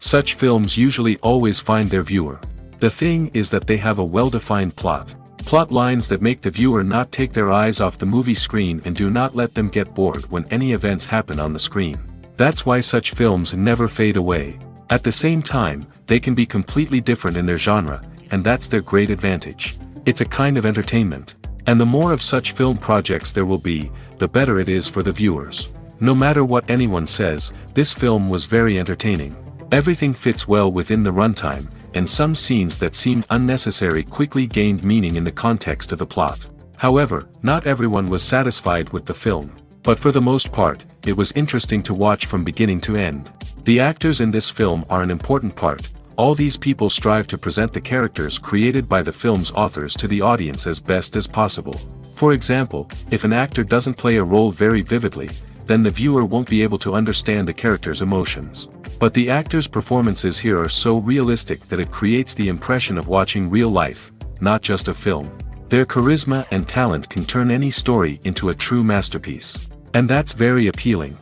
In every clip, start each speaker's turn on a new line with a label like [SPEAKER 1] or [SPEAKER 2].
[SPEAKER 1] Such films usually always find their viewer. The thing is that they have a well-defined plot. Plot lines that make the viewer not take their eyes off the movie screen and do not let them get bored when any events happen on the screen. That's why such films never fade away. At the same time, they can be completely different in their genre, and that's their great advantage. It's a kind of entertainment. And the more of such film projects there will be, the better it is for the viewers. No matter what anyone says, this film was very entertaining. Everything fits well within the runtime, and some scenes that seemed unnecessary quickly gained meaning in the context of the plot. However, not everyone was satisfied with the film. But for the most part, it was interesting to watch from beginning to end. The actors in this film are an important part. All these people strive to present the characters created by the film's authors to the audience as best as possible. For example, if an actor doesn't play a role very vividly, then the viewer won't be able to understand the character's emotions. But the actors' performances here are so realistic that it creates the impression of watching real life, not just a film. Their charisma and talent can turn any story into a true masterpiece. And that's very appealing.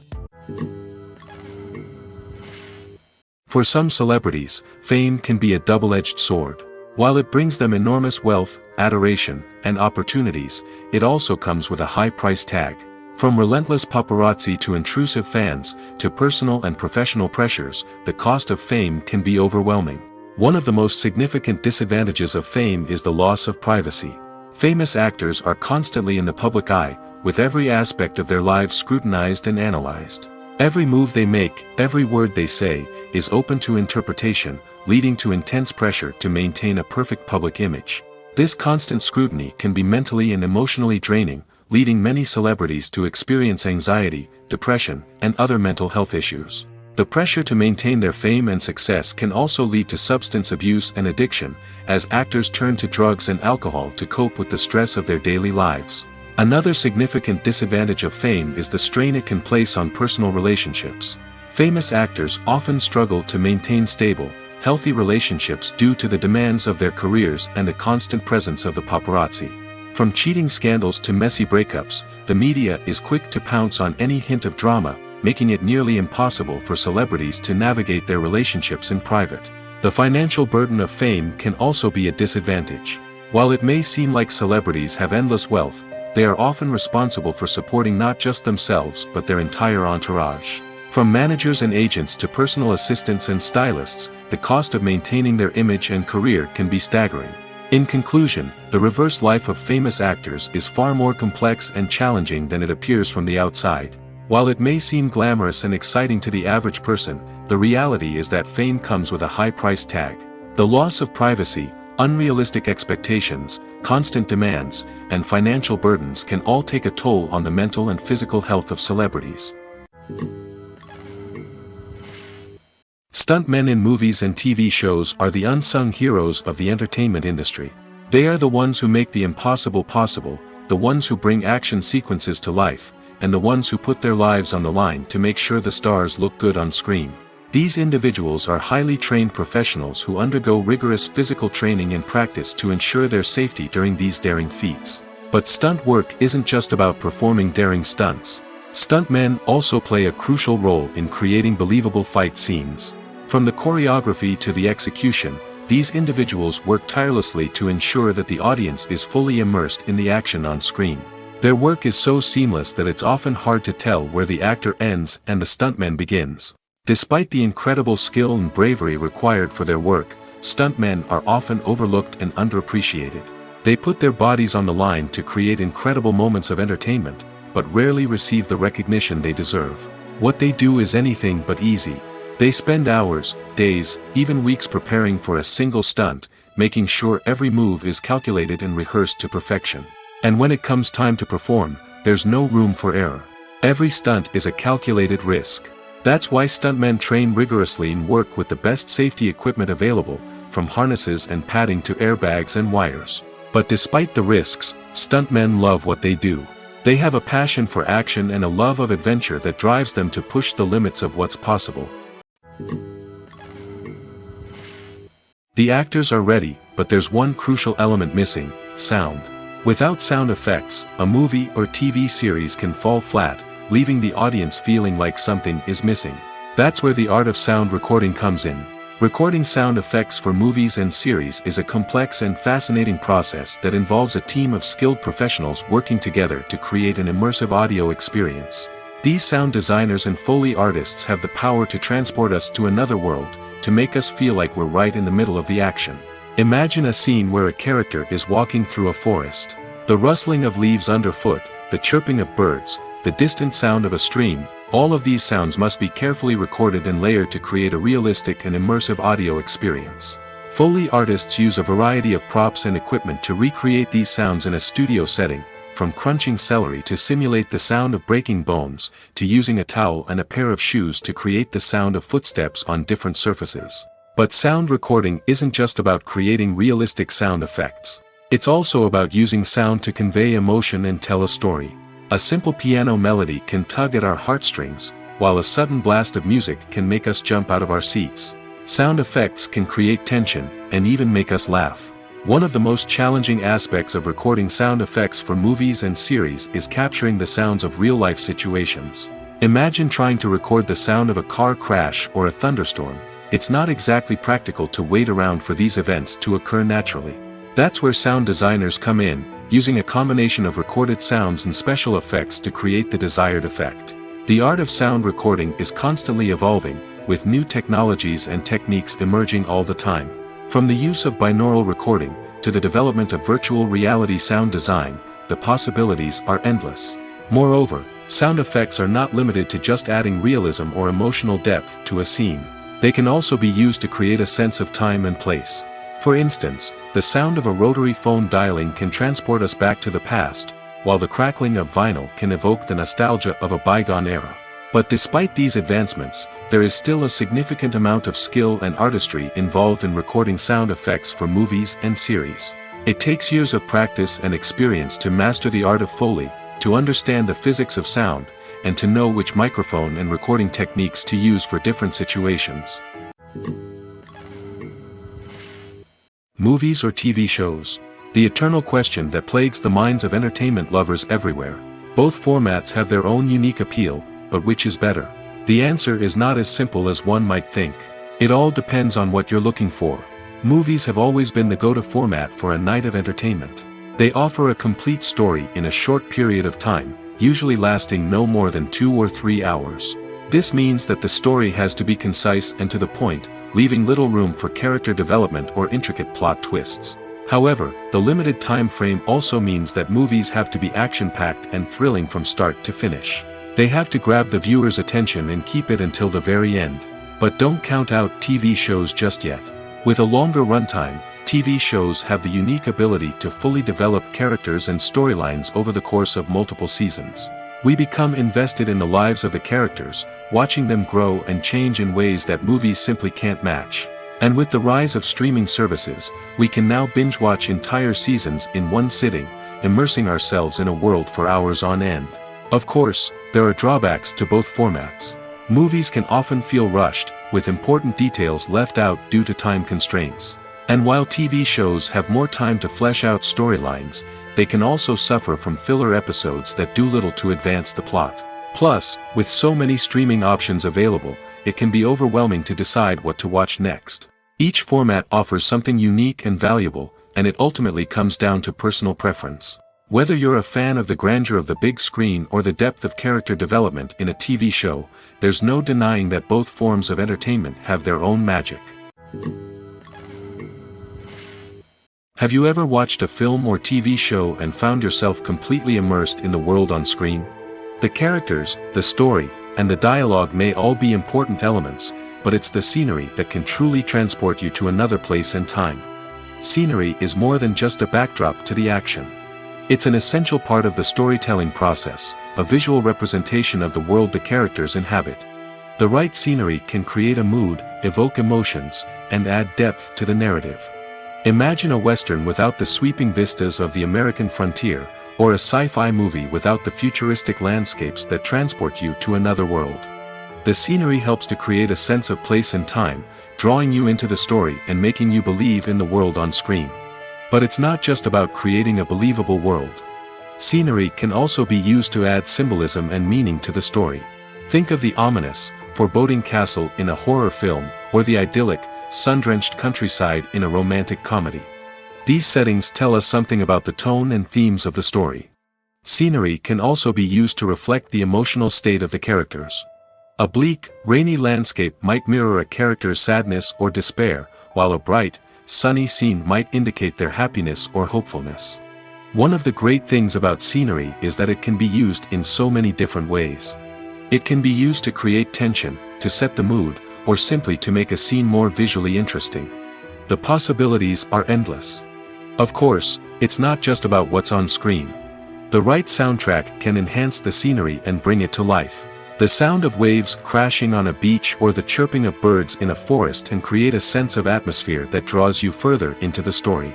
[SPEAKER 1] For some celebrities, fame can be a double-edged sword. While it brings them enormous wealth, adoration, and opportunities, it also comes with a high price tag. From relentless paparazzi to intrusive fans, to personal and professional pressures, the cost of fame can be overwhelming. One of the most significant disadvantages of fame is the loss of privacy. Famous actors are constantly in the public eye, with every aspect of their lives scrutinized and analyzed. Every move they make, every word they say, is open to interpretation, leading to intense pressure to maintain a perfect public image. This constant scrutiny can be mentally and emotionally draining, leading many celebrities to experience anxiety, depression, and other mental health issues. The pressure to maintain their fame and success can also lead to substance abuse and addiction, as actors turn to drugs and alcohol to cope with the stress of their daily lives. Another significant disadvantage of fame is the strain it can place on personal relationships. Famous actors often struggle to maintain stable, healthy relationships due to the demands of their careers and the constant presence of the paparazzi. From cheating scandals to messy breakups, the media is quick to pounce on any hint of drama, making it nearly impossible for celebrities to navigate their relationships in private. The financial burden of fame can also be a disadvantage. While it may seem like celebrities have endless wealth, they are often responsible for supporting not just themselves but their entire entourage. From managers and agents to personal assistants and stylists, the cost of maintaining their image and career can be staggering. In conclusion, the reverse life of famous actors is far more complex and challenging than it appears from the outside. While it may seem glamorous and exciting to the average person, the reality is that fame comes with a high price tag. The loss of privacy, unrealistic expectations, constant demands, and financial burdens can all take a toll on the mental and physical health of celebrities. Stuntmen in movies and TV shows are the unsung heroes of the entertainment industry. They are the ones who make the impossible possible, the ones who bring action sequences to life, and the ones who put their lives on the line to make sure the stars look good on screen. These individuals are highly trained professionals who undergo rigorous physical training and practice to ensure their safety during these daring feats. But stunt work isn't just about performing daring stunts. Stuntmen also play a crucial role in creating believable fight scenes. From the choreography to the execution, these individuals work tirelessly to ensure that the audience is fully immersed in the action on screen. Their work is so seamless that it's often hard to tell where the actor ends and the stuntman begins. Despite the incredible skill and bravery required for their work, stuntmen are often overlooked and underappreciated. They put their bodies on the line to create incredible moments of entertainment, but rarely receive the recognition they deserve. What they do is anything but easy. They spend hours, days, even weeks preparing for a single stunt, making sure every move is calculated and rehearsed to perfection. And when it comes time to perform, there's no room for error. Every stunt is a calculated risk. That's why stuntmen train rigorously and work with the best safety equipment available, from harnesses and padding to airbags and wires. But despite the risks, stuntmen love what they do. They have a passion for action and a love of adventure that drives them to push the limits of what's possible. The actors are ready, but there's one crucial element missing: sound. Without sound effects, a movie or TV series can fall flat, leaving the audience feeling like something is missing. That's where the art of sound recording comes in. Recording sound effects for movies and series is a complex and fascinating process that involves a team of skilled professionals working together to create an immersive audio experience. These sound designers and Foley artists have the power to transport us to another world, to make us feel like we're right in the middle of the action. Imagine a scene where a character is walking through a forest. The rustling of leaves underfoot, the chirping of birds, the distant sound of a stream, all of these sounds must be carefully recorded and layered to create a realistic and immersive audio experience. Foley artists use a variety of props and equipment to recreate these sounds in a studio setting, from crunching celery to simulate the sound of breaking bones, to using a towel and a pair of shoes to create the sound of footsteps on different surfaces. But sound recording isn't just about creating realistic sound effects. It's also about using sound to convey emotion and tell a story. A simple piano melody can tug at our heartstrings, while a sudden blast of music can make us jump out of our seats. Sound effects can create tension, and even make us laugh. One of the most challenging aspects of recording sound effects for movies and series is capturing the sounds of real-life situations. Imagine trying to record the sound of a car crash or a thunderstorm. It's not exactly practical to wait around for these events to occur naturally. That's where sound designers come in, using a combination of recorded sounds and special effects to create the desired effect. The art of sound recording is constantly evolving, with new technologies and techniques emerging all the time. From the use of binaural recording, to the development of virtual reality sound design, the possibilities are endless. Moreover, sound effects are not limited to just adding realism or emotional depth to a scene. They can also be used to create a sense of time and place. For instance, the sound of a rotary phone dialing can transport us back to the past, while the crackling of vinyl can evoke the nostalgia of a bygone era. But despite these advancements, there is still a significant amount of skill and artistry involved in recording sound effects for movies and series. It takes years of practice and experience to master the art of Foley, to understand the physics of sound, and to know which microphone and recording techniques to use for different situations. Movies or TV shows? The eternal question that plagues the minds of entertainment lovers everywhere. Both formats have their own unique appeal, but which is better? The answer is not as simple as one might think. It all depends on what you're looking for. Movies have always been the go-to format for a night of entertainment. They offer a complete story in a short period of time, usually lasting no more than 2 or 3 hours. This means that the story has to be concise and to the point, leaving little room for character development or intricate plot twists. However, the limited time frame also means that movies have to be action-packed and thrilling from start to finish. They have to grab the viewer's attention and keep it until the very end. But don't count out TV shows just yet. With a longer runtime, TV shows have the unique ability to fully develop characters and storylines over the course of multiple seasons. We become invested in the lives of the characters, watching them grow and change in ways that movies simply can't match. And with the rise of streaming services, we can now binge-watch entire seasons in one sitting, immersing ourselves in a world for hours on end. Of course, there are drawbacks to both formats. Movies can often feel rushed, with important details left out due to time constraints. And while TV shows have more time to flesh out storylines, they can also suffer from filler episodes that do little to advance the plot. Plus, with so many streaming options available, it can be overwhelming to decide what to watch next. Each format offers something unique and valuable, and it ultimately comes down to personal preference. Whether you're a fan of the grandeur of the big screen or the depth of character development in a TV show, there's no denying that both forms of entertainment have their own magic. Have you ever watched a film or TV show and found yourself completely immersed in the world on screen? The characters, the story, and the dialogue may all be important elements, but it's the scenery that can truly transport you to another place and time. Scenery is more than just a backdrop to the action. It's an essential part of the storytelling process, a visual representation of the world the characters inhabit. The right scenery can create a mood, evoke emotions, and add depth to the narrative. Imagine a Western without the sweeping vistas of the American frontier, or a sci-fi movie without the futuristic landscapes that transport you to another world. The scenery helps to create a sense of place and time, drawing you into the story and making you believe in the world on screen. But it's not just about creating a believable world. Scenery can also be used to add symbolism and meaning to the story. Think of the ominous, foreboding castle in a horror film, or the idyllic, sun-drenched countryside in a romantic comedy. These settings tell us something about the tone and themes of the story. Scenery can also be used to reflect the emotional state of the characters. A bleak, rainy landscape might mirror a character's sadness or despair, while a bright, sunny scene might indicate their happiness or hopefulness. One of the great things about scenery is that it can be used in so many different ways. It can be used to create tension, to set the mood, or simply to make a scene more visually interesting. The possibilities are endless. Of course, it's not just about what's on screen. The right soundtrack can enhance the scenery and bring it to life. The sound of waves crashing on a beach or the chirping of birds in a forest can create a sense of atmosphere that draws you further into the story.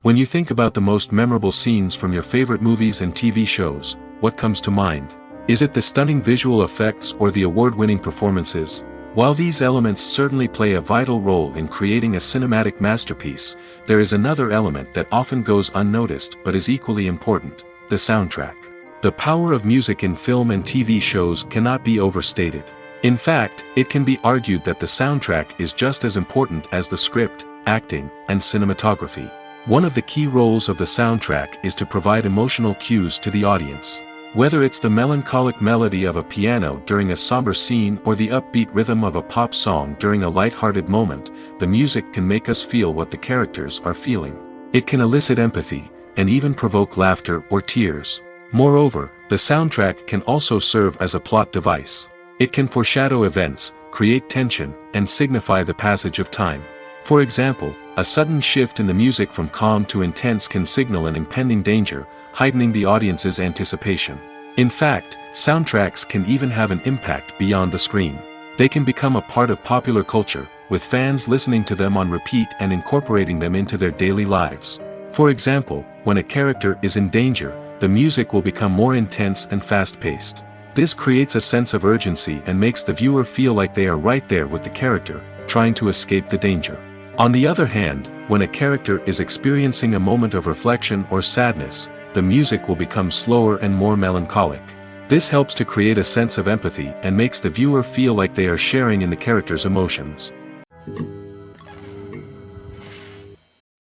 [SPEAKER 1] When you think about the most memorable scenes from your favorite movies and TV shows, what comes to mind? Is it the stunning visual effects or the award-winning performances? While these elements certainly play a vital role in creating a cinematic masterpiece, there is another element that often goes unnoticed but is equally important: the soundtrack. The power of music in film and TV shows cannot be overstated. In fact, it can be argued that the soundtrack is just as important as the script, acting, and cinematography. One of the key roles of the soundtrack is to provide emotional cues to the audience. Whether it's the melancholic melody of a piano during a somber scene or the upbeat rhythm of a pop song during a light-hearted moment, the music can make us feel what the characters are feeling. It can elicit empathy, and even provoke laughter or tears. Moreover, the soundtrack can also serve as a plot device. It can foreshadow events, create tension, and signify the passage of time. For example, a sudden shift in the music from calm to intense can signal an impending danger, heightening the audience's anticipation. In fact, soundtracks can even have an impact beyond the screen. They can become a part of popular culture, with fans listening to them on repeat and incorporating them into their daily lives. For example, when a character is in danger, the music will become more intense and fast-paced. This creates a sense of urgency and makes the viewer feel like they are right there with the character, trying to escape the danger. On the other hand, when a character is experiencing a moment of reflection or sadness, the music will become slower and more melancholic. This helps to create a sense of empathy and makes the viewer feel like they are sharing in the character's emotions.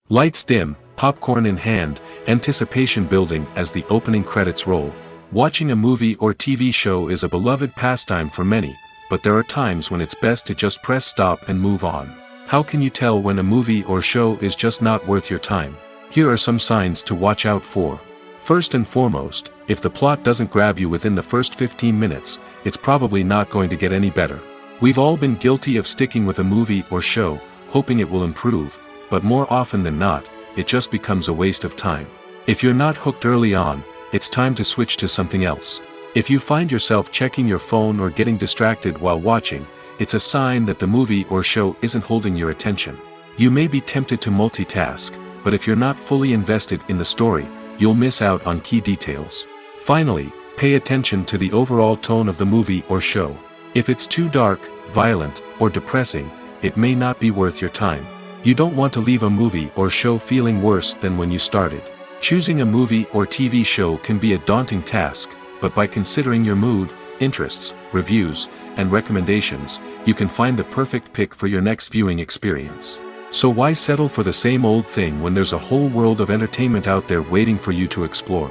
[SPEAKER 1] Lights dim, popcorn in hand, anticipation building as the opening credits roll. Watching a movie or TV show is a beloved pastime for many, but there are times when it's best to just press stop and move on. How can you tell when a movie or show is just not worth your time? Here are some signs to watch out for. First and foremost, if the plot doesn't grab you within the first 15 minutes, it's probably not going to get any better. We've all been guilty of sticking with a movie or show, hoping it will improve, but more often than not, it just becomes a waste of time. If you're not hooked early on, it's time to switch to something else. If you find yourself checking your phone or getting distracted while watching, it's a sign that the movie or show isn't holding your attention. You may be tempted to multitask, but if you're not fully invested in the story, you'll miss out on key details. Finally, pay attention to the overall tone of the movie or show. If it's too dark, violent, or depressing, it may not be worth your time. You don't want to leave a movie or show feeling worse than when you started. Choosing a movie or TV show can be a daunting task, but by considering your mood, interests, reviews, and recommendations, you can find the perfect pick for your next viewing experience. So why settle for the same old thing when there's a whole world of entertainment out there waiting for you to explore?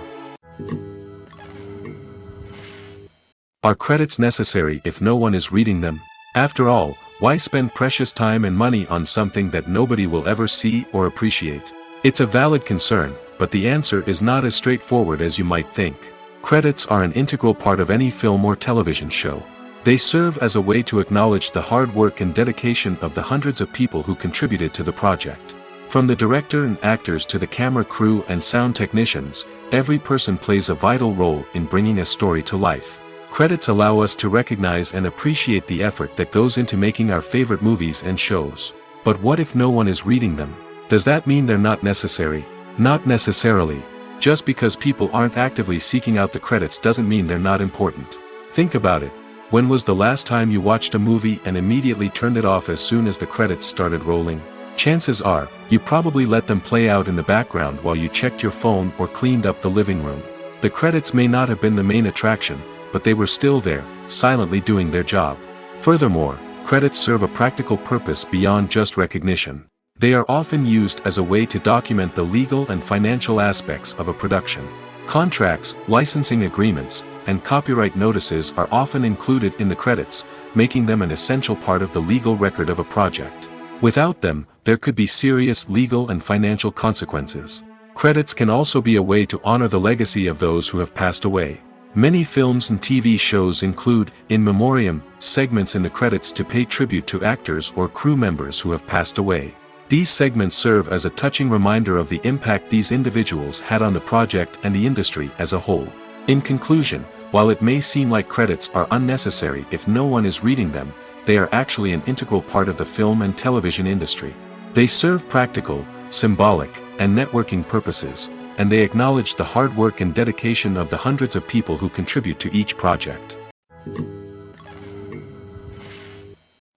[SPEAKER 1] Are credits necessary if no one is reading them? After all, why spend precious time and money on something that nobody will ever see or appreciate? It's a valid concern, but the answer is not as straightforward as you might think. Credits are an integral part of any film or television show. They serve as a way to acknowledge the hard work and dedication of the hundreds of people who contributed to the project. From the director and actors to the camera crew and sound technicians, every person plays a vital role in bringing a story to life. Credits allow us to recognize and appreciate the effort that goes into making our favorite movies and shows. But what if no one is reading them? Does that mean they're not necessary? Not necessarily. Just because people aren't actively seeking out the credits doesn't mean they're not important. Think about it. When was the last time you watched a movie and immediately turned it off as soon as the credits started rolling? Chances are, you probably let them play out in the background while you checked your phone or cleaned up the living room. The credits may not have been the main attraction, but they were still there, silently doing their job. Furthermore, credits serve a practical purpose beyond just recognition. They are often used as a way to document the legal and financial aspects of a production. Contracts, licensing agreements, and copyright notices are often included in the credits, making them an essential part of the legal record of a project. Without them, there could be serious legal and financial consequences. Credits can also be a way to honor the legacy of those who have passed away. Many films and TV shows include, in memoriam, segments in the credits to pay tribute to actors or crew members who have passed away. These segments serve as a touching reminder of the impact these individuals had on the project and the industry as a whole. In conclusion, while it may seem like credits are unnecessary if no one is reading them, they are actually an integral part of the film and television industry. They serve practical, symbolic, and networking purposes, and they acknowledge the hard work and dedication of the hundreds of people who contribute to each project.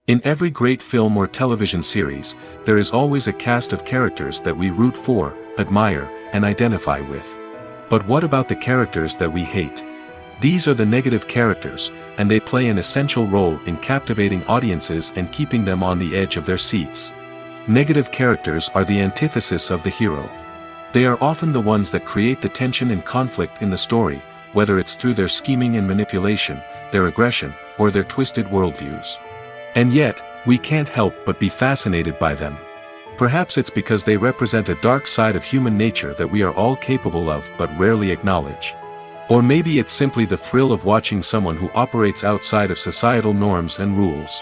[SPEAKER 1] In every great film or television series, there is always a cast of characters that we root for, admire, and identify with. But what about the characters that we hate? These are the negative characters, and they play an essential role in captivating audiences and keeping them on the edge of their seats. Negative characters are the antithesis of the hero. They are often the ones that create the tension and conflict in the story, whether it's through their scheming and manipulation, their aggression, or their twisted worldviews. And yet, we can't help but be fascinated by them. Perhaps it's because they represent a dark side of human nature that we are all capable of but rarely acknowledge. Or maybe it's simply the thrill of watching someone who operates outside of societal norms and rules.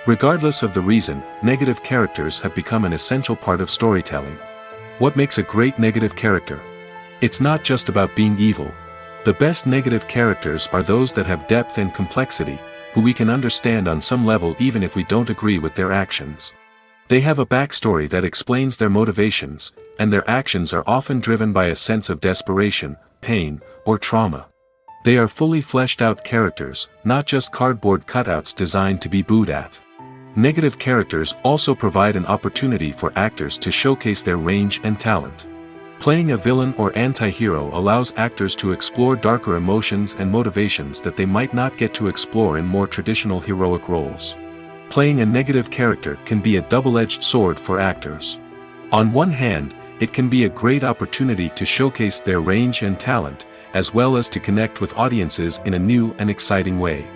[SPEAKER 1] Regardless of the reason, negative characters have become an essential part of storytelling. What makes a great negative character? It's not just about being evil. The best negative characters are those that have depth and complexity, who we can understand on some level even if we don't agree with their actions. They have a backstory that explains their motivations, and their actions are often driven by a sense of desperation, pain, or trauma. They are fully fleshed out characters, not just cardboard cutouts designed to be booed at. Negative characters also provide an opportunity for actors to showcase their range and talent. Playing a villain or anti-hero allows actors to explore darker emotions and motivations that they might not get to explore in more traditional heroic roles. Playing a negative character can be a double-edged sword for actors. On one hand, it can be a great opportunity to showcase their range and talent, as well as to connect with audiences in a new and exciting way.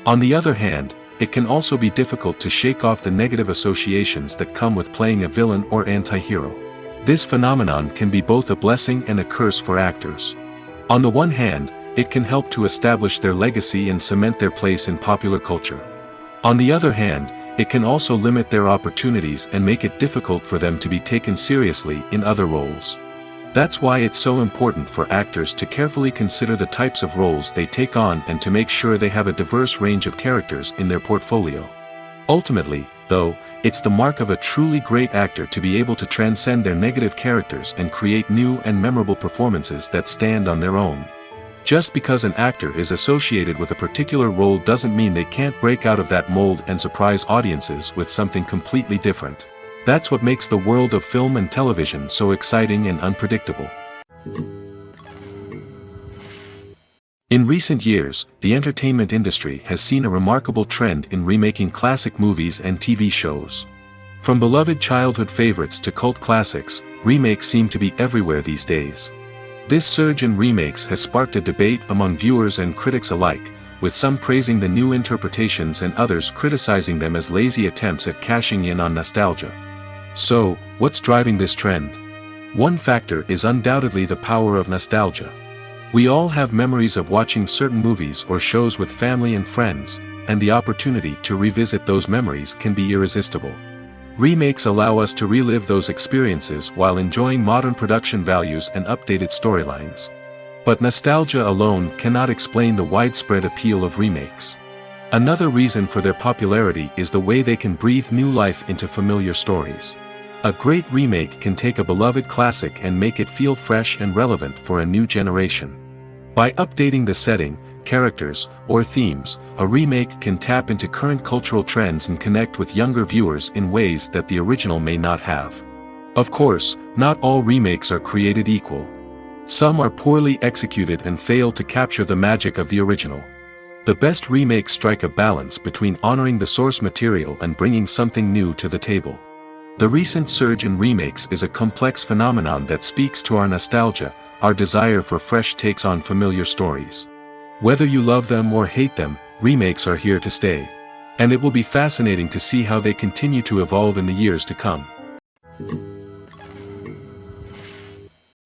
[SPEAKER 1] On the other hand, it can also be difficult to shake off the negative associations that come with playing a villain or anti-hero. This phenomenon can be both a blessing and a curse for actors. On the one hand, it can help to establish their legacy and cement their place in popular culture. On the other hand, it can also limit their opportunities and make it difficult for them to be taken seriously in other roles. That's why it's so important for actors to carefully consider the types of roles they take on and to make sure they have a diverse range of characters in their portfolio. Ultimately, though, it's the mark of a truly great actor to be able to transcend their negative characters and create new and memorable performances that stand on their own. Just because an actor is associated with a particular role doesn't mean they can't break out of that mold and surprise audiences with something completely different. That's what makes the world of film and television so exciting and unpredictable. In recent years, the entertainment industry has seen a remarkable trend in remaking classic movies and TV shows. From beloved childhood favorites to cult classics, remakes seem to be everywhere these days. This surge in remakes has sparked a debate among viewers and critics alike, with some praising the new interpretations and others criticizing them as lazy attempts at cashing in on nostalgia. So, what's driving this trend? One factor is undoubtedly the power of nostalgia. We all have memories of watching certain movies or shows with family and friends, and the opportunity to revisit those memories can be irresistible. Remakes allow us to relive those experiences while enjoying modern production values and updated storylines. But nostalgia alone cannot explain the widespread appeal of remakes. Another reason for their popularity is the way they can breathe new life into familiar stories. A great remake can take a beloved classic and make it feel fresh and relevant for a new generation. By updating the setting, characters, or themes, a remake can tap into current cultural trends and connect with younger viewers in ways that the original may not have. Of course, not all remakes are created equal. Some are poorly executed and fail to capture the magic of the original. The best remakes strike a balance between honoring the source material and bringing something new to the table. The recent surge in remakes is a complex phenomenon that speaks to our nostalgia, our desire for fresh takes on familiar stories. Whether you love them or hate them, remakes are here to stay. And it will be fascinating to see how they continue to evolve in the years to come.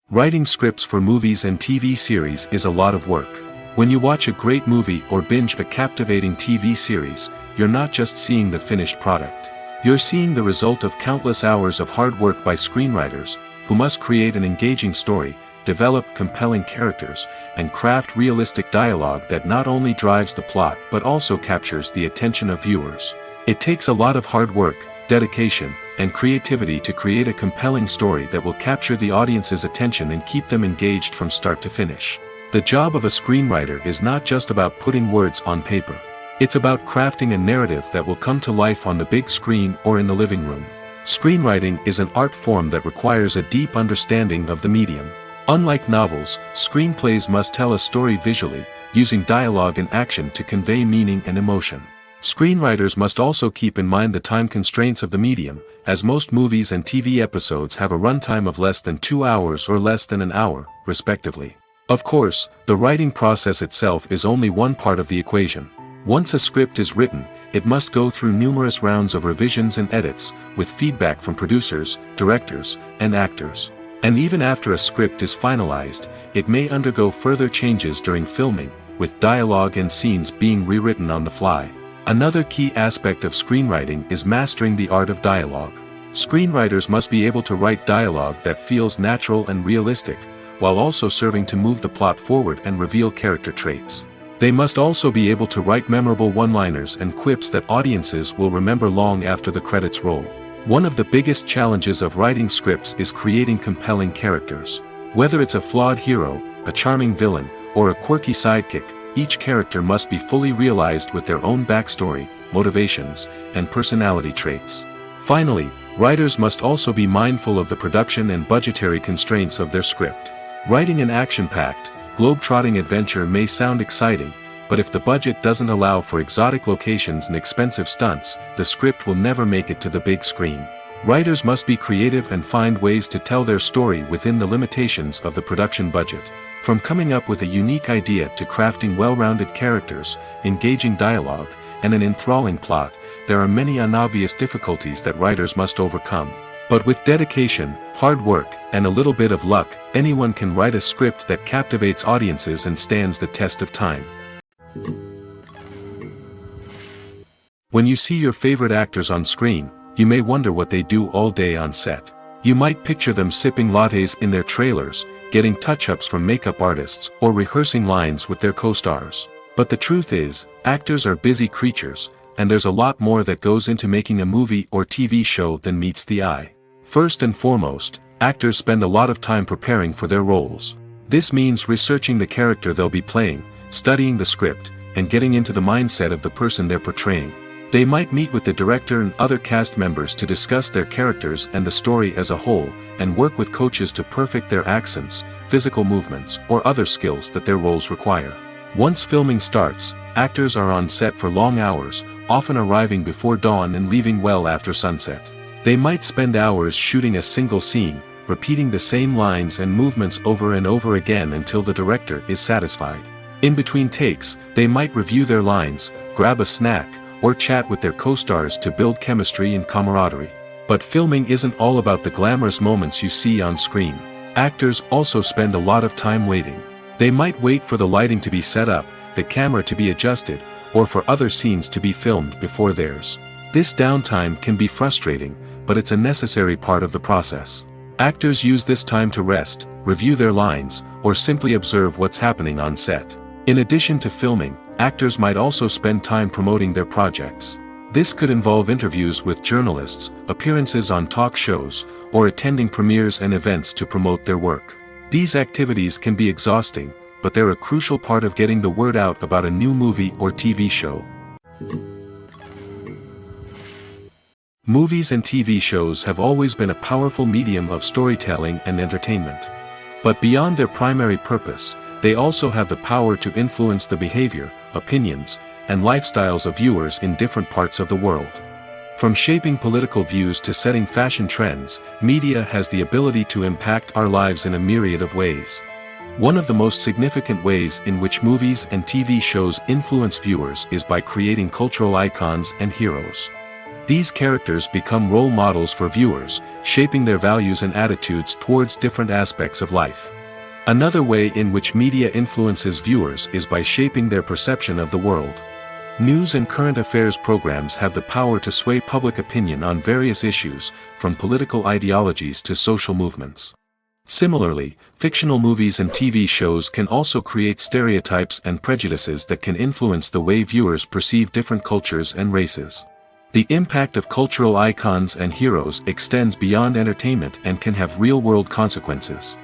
[SPEAKER 1] Writing scripts for movies and TV series is a lot of work. When you watch a great movie or binge a captivating TV series, you're not just seeing the finished product. You're seeing the result of countless hours of hard work by screenwriters, who must create an engaging story, develop compelling characters, and craft realistic dialogue that not only drives the plot but also captures the attention of viewers. It takes a lot of hard work, dedication, and creativity to create a compelling story that will capture the audience's attention and keep them engaged from start to finish. The job of a screenwriter is not just about putting words on paper. It's about crafting a narrative that will come to life on the big screen or in the living room. Screenwriting is an art form that requires a deep understanding of the medium. Unlike novels, screenplays must tell a story visually, using dialogue and action to convey meaning and emotion. Screenwriters must also keep in mind the time constraints of the medium, as most movies and TV episodes have a runtime of less than 2 hours or less than an hour, respectively. Of course, the writing process itself is only one part of the equation. Once a script is written, it must go through numerous rounds of revisions and edits, with feedback from producers, directors, and actors. And even after a script is finalized, it may undergo further changes during filming, with dialogue and scenes being rewritten on the fly. Another key aspect of screenwriting is mastering the art of dialogue. Screenwriters must be able to write dialogue that feels natural and realistic, while also serving to move the plot forward and reveal character traits. They must also be able to write memorable one-liners and quips that audiences will remember long after the credits roll. One of the biggest challenges of writing scripts is creating compelling characters. Whether it's a flawed hero, a charming villain, or a quirky sidekick, each character must be fully realized with their own backstory, motivations, and personality traits. Finally, writers must also be mindful of the production and budgetary constraints of their script. Writing an action-packed, globe-trotting adventure may sound exciting, but if the budget doesn't allow for exotic locations and expensive stunts, the script will never make it to the big screen. Writers must be creative and find ways to tell their story within the limitations of the production budget. From coming up with a unique idea to crafting well-rounded characters, engaging dialogue, and an enthralling plot, there are many unobvious difficulties that writers must overcome. But with dedication, hard work, and a little bit of luck, anyone can write a script that captivates audiences and stands the test of time. When you see your favorite actors on screen, you may wonder what they do all day on set. You might picture them sipping lattes in their trailers, getting touch-ups from makeup artists, or rehearsing lines with their co-stars. But the truth is, actors are busy creatures, and there's a lot more that goes into making a movie or TV show than meets the eye. First and foremost, actors spend a lot of time preparing for their roles. This means researching the character they'll be playing, studying the script, and getting into the mindset of the person they're portraying. They might meet with the director and other cast members to discuss their characters and the story as a whole, and work with coaches to perfect their accents, physical movements, or other skills that their roles require. Once filming starts, actors are on set for long hours, often arriving before dawn and leaving well after sunset. They might spend hours shooting a single scene, repeating the same lines and movements over and over again until the director is satisfied. In between takes, they might review their lines, grab a snack, or chat with their co-stars to build chemistry and camaraderie. But filming isn't all about the glamorous moments you see on screen. Actors also spend a lot of time waiting. They might wait for the lighting to be set up, the camera to be adjusted, or for other scenes to be filmed before theirs. This downtime can be frustrating, but it's a necessary part of the process. Actors use this time to rest, review their lines, or simply observe what's happening on set. In addition to filming, actors might also spend time promoting their projects. This could involve interviews with journalists, appearances on talk shows, or attending premieres and events to promote their work. These activities can be exhausting, but they're a crucial part of getting the word out about a new movie or TV show. Movies and TV shows have always been a powerful medium of storytelling and entertainment. But beyond their primary purpose, they also have the power to influence the behavior, opinions, and lifestyles of viewers in different parts of the world. From shaping political views to setting fashion trends, media has the ability to impact our lives in a myriad of ways. One of the most significant ways in which movies and TV shows influence viewers is by creating cultural icons and heroes. These characters become role models for viewers, shaping their values and attitudes towards different aspects of life. Another way in which media influences viewers is by shaping their perception of the world. News and current affairs programs have the power to sway public opinion on various issues, from political ideologies to social movements. Similarly, fictional movies and TV shows can also create stereotypes and prejudices that can influence the way viewers perceive different cultures and races. The impact of cultural icons and heroes extends beyond entertainment and can have real-world consequences.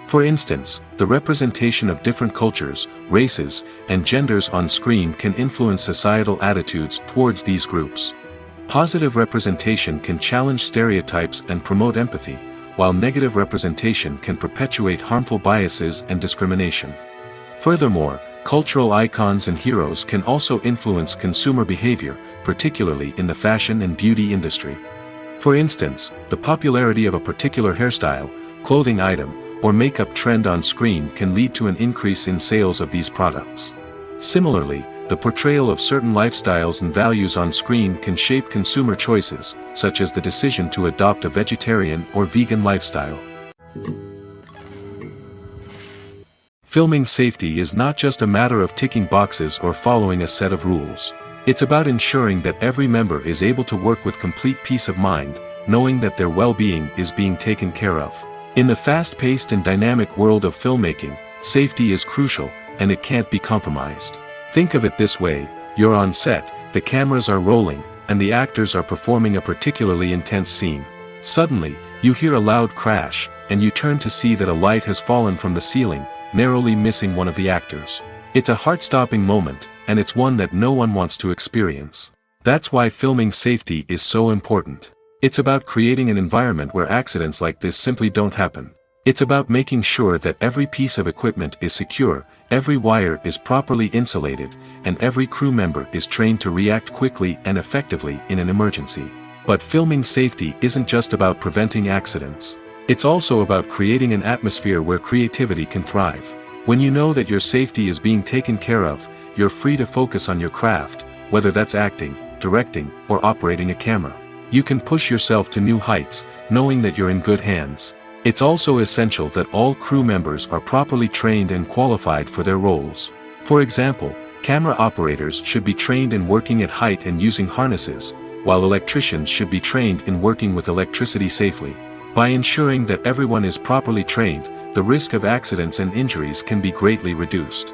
[SPEAKER 1] For instance, the representation of different cultures, races, and genders on screen can influence societal attitudes towards these groups. Positive representation can challenge stereotypes and promote empathy, while negative representation can perpetuate harmful biases and discrimination. Furthermore, cultural icons and heroes can also influence consumer behavior, particularly in the fashion and beauty industry. For instance, the popularity of a particular hairstyle, clothing item, or makeup trend on screen can lead to an increase in sales of these products. Similarly, the portrayal of certain lifestyles and values on screen can shape consumer choices, such as the decision to adopt a vegetarian or vegan lifestyle. Filming safety is not just a matter of ticking boxes or following a set of rules. It's about ensuring that every member is able to work with complete peace of mind, knowing that their well-being is being taken care of. In the fast-paced and dynamic world of filmmaking, safety is crucial, and it can't be compromised. Think of it this way: you're on set, the cameras are rolling, and the actors are performing a particularly intense scene. Suddenly, you hear a loud crash, and you turn to see that a light has fallen from the ceiling, narrowly missing one of the actors. It's a heart-stopping moment, and it's one that no one wants to experience. That's why filming safety is so important. It's about creating an environment where accidents like this simply don't happen. It's about making sure that every piece of equipment is secure, every wire is properly insulated, and every crew member is trained to react quickly and effectively in an emergency. But filming safety isn't just about preventing accidents. It's also about creating an atmosphere where creativity can thrive. When you know that your safety is being taken care of, you're free to focus on your craft, whether that's acting, directing, or operating a camera. You can push yourself to new heights, knowing that you're in good hands. It's also essential that all crew members are properly trained and qualified for their roles. For example, camera operators should be trained in working at height and using harnesses, while electricians should be trained in working with electricity safely. By ensuring that everyone is properly trained, the risk of accidents and injuries can be greatly reduced.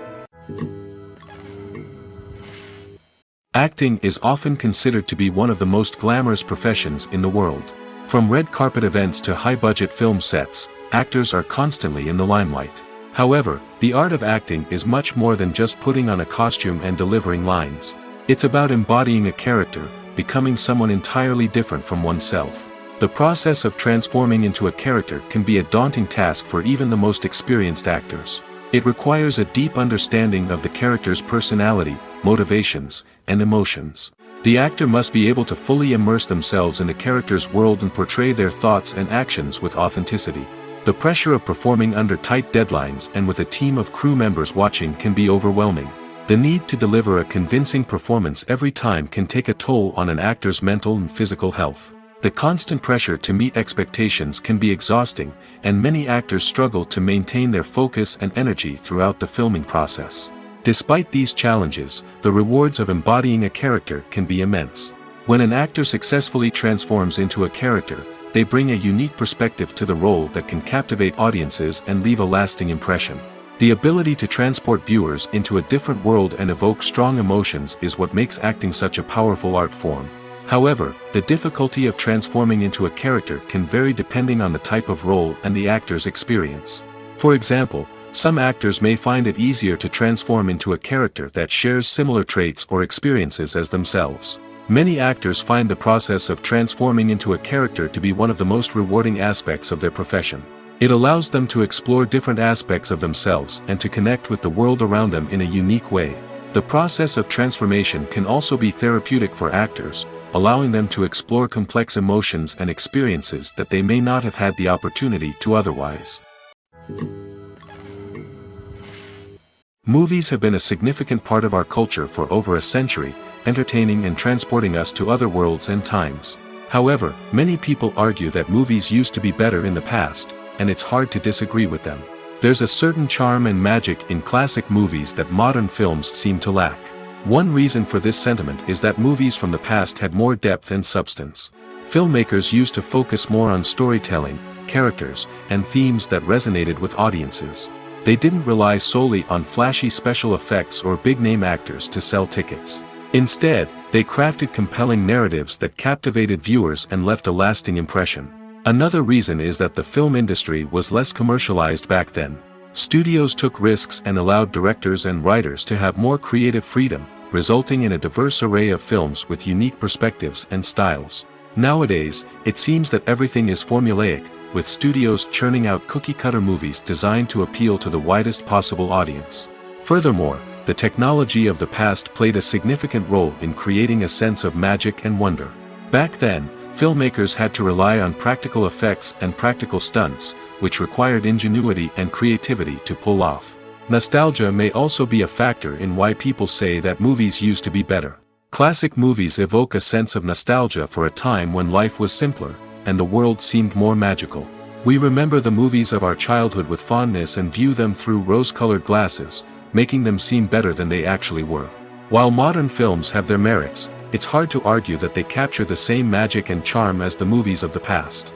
[SPEAKER 1] Acting is often considered to be one of the most glamorous professions in the world. From red carpet events to high-budget film sets, actors are constantly in the limelight. However, the art of acting is much more than just putting on a costume and delivering lines. It's about embodying a character, becoming someone entirely different from oneself. The process of transforming into a character can be a daunting task for even the most experienced actors. It requires a deep understanding of the character's personality, motivations, and emotions. The actor must be able to fully immerse themselves in the character's world and portray their thoughts and actions with authenticity. The pressure of performing under tight deadlines and with a team of crew members watching can be overwhelming. The need to deliver a convincing performance every time can take a toll on an actor's mental and physical health. The constant pressure to meet expectations can be exhausting, and many actors struggle to maintain their focus and energy throughout the filming process. Despite these challenges, the rewards of embodying a character can be immense. When an actor successfully transforms into a character, they bring a unique perspective to the role that can captivate audiences and leave a lasting impression. The ability to transport viewers into a different world and evoke strong emotions is what makes acting such a powerful art form. However, the difficulty of transforming into a character can vary depending on the type of role and the actor's experience. For example, some actors may find it easier to transform into a character that shares similar traits or experiences as themselves. Many actors find the process of transforming into a character to be one of the most rewarding aspects of their profession. It allows them to explore different aspects of themselves and to connect with the world around them in a unique way. The process of transformation can also be therapeutic for actors, allowing them to explore complex emotions and experiences that they may not have had the opportunity to otherwise. Movies have been a significant part of our culture for over a century, entertaining and transporting us to other worlds and times. However, many people argue that movies used to be better in the past, and it's hard to disagree with them. There's a certain charm and magic in classic movies that modern films seem to lack. One reason for this sentiment is that movies from the past had more depth and substance. Filmmakers used to focus more on storytelling, characters, and themes that resonated with audiences. They didn't rely solely on flashy special effects or big-name actors to sell tickets. Instead, they crafted compelling narratives that captivated viewers and left a lasting impression. Another reason is that the film industry was less commercialized back then. Studios took risks and allowed directors and writers to have more creative freedom, resulting in a diverse array of films with unique perspectives and styles. Nowadays, it seems that everything is formulaic, with studios churning out cookie-cutter movies designed to appeal to the widest possible audience. Furthermore, the technology of the past played a significant role in creating a sense of magic and wonder. Back then, filmmakers had to rely on practical effects and practical stunts, which required ingenuity and creativity to pull off. Nostalgia may also be a factor in why people say that movies used to be better. Classic movies evoke a sense of nostalgia for a time when life was simpler, and the world seemed more magical. We remember the movies of our childhood with fondness and view them through rose-colored glasses, making them seem better than they actually were. While modern films have their merits, it's hard to argue that they capture the same magic and charm as the movies of the past.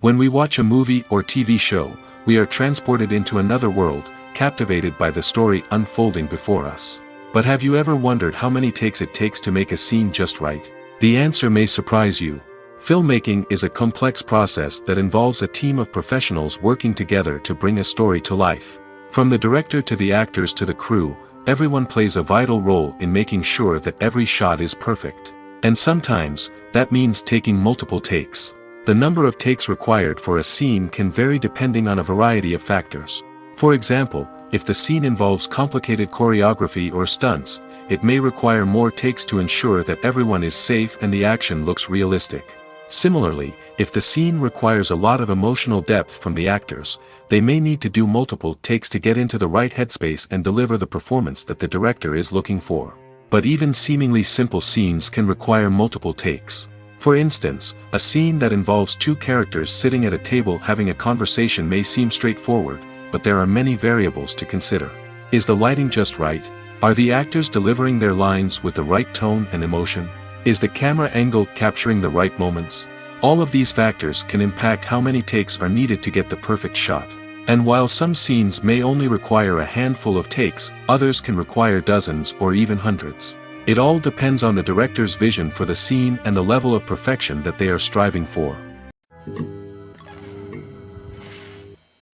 [SPEAKER 1] When we watch a movie or TV show, we are transported into another world, captivated by the story unfolding before us. But have you ever wondered how many takes it takes to make a scene just right? The answer may surprise you. Filmmaking is a complex process that involves a team of professionals working together to bring a story to life. From the director to the actors to the crew, everyone plays a vital role in making sure that every shot is perfect. And sometimes, that means taking multiple takes. The number of takes required for a scene can vary depending on a variety of factors. For example, if the scene involves complicated choreography or stunts, it may require more takes to ensure that everyone is safe and the action looks realistic. Similarly, if the scene requires a lot of emotional depth from the actors, they may need to do multiple takes to get into the right headspace and deliver the performance that the director is looking for. But even seemingly simple scenes can require multiple takes. For instance, a scene that involves two characters sitting at a table having a conversation may seem straightforward, but there are many variables to consider. Is the lighting just right? Are the actors delivering their lines with the right tone and emotion? Is the camera angle capturing the right moments? All of these factors can impact how many takes are needed to get the perfect shot. And while some scenes may only require a handful of takes, others can require dozens or even hundreds. It all depends on the director's vision for the scene and the level of perfection that they are striving for.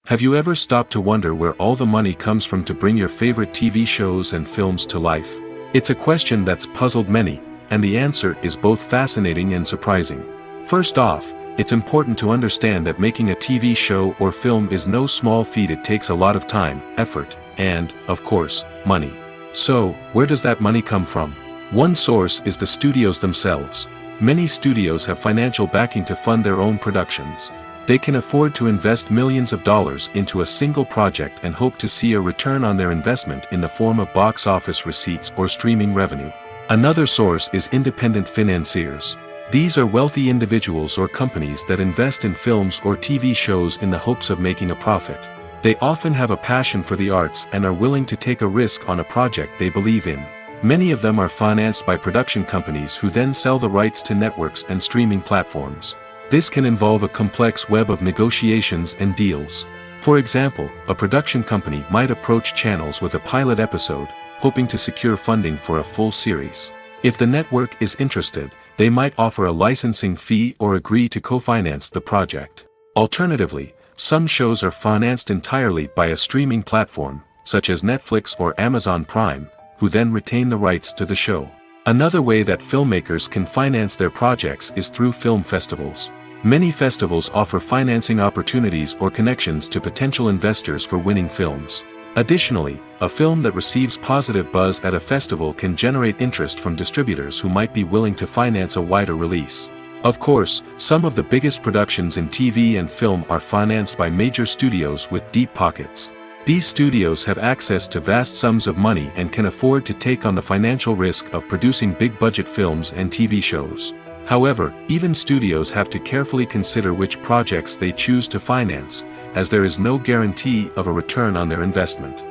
[SPEAKER 1] Have you ever stopped to wonder where all the money comes from to bring your favorite TV shows and films to life? It's a question that's puzzled many, and the answer is both fascinating and surprising. First off, it's important to understand that making a TV show or film is no small feat. It takes a lot of time, effort, and, of course, money. So, where does that money come from? One source is the studios themselves. Many studios have financial backing to fund their own productions. They can afford to invest millions of dollars into a single project and hope to see a return on their investment in the form of box office receipts or streaming revenue. Another source is independent financiers. These are wealthy individuals or companies that invest in films or TV shows in the hopes of making a profit. They often have a passion for the arts and are willing to take a risk on a project they believe in. Many of them are financed by production companies who then sell the rights to networks and streaming platforms. This can involve a complex web of negotiations and deals. For example, a production company might approach channels with a pilot episode, hoping to secure funding for a full series. If the network is interested, they might offer a licensing fee or agree to co-finance the project. Alternatively, some shows are financed entirely by a streaming platform, such as Netflix or Amazon Prime, who then retain the rights to the show. Another way that filmmakers can finance their projects is through film festivals. Many festivals offer financing opportunities or connections to potential investors for winning films. Additionally, a film that receives positive buzz at a festival can generate interest from distributors who might be willing to finance a wider release. Of course, some of the biggest productions in TV and film are financed by major studios with deep pockets. These studios have access to vast sums of money and can afford to take on the financial risk of producing big-budget films and TV shows. However, even studios have to carefully consider which projects they choose to finance, as there is no guarantee of a return on their investment.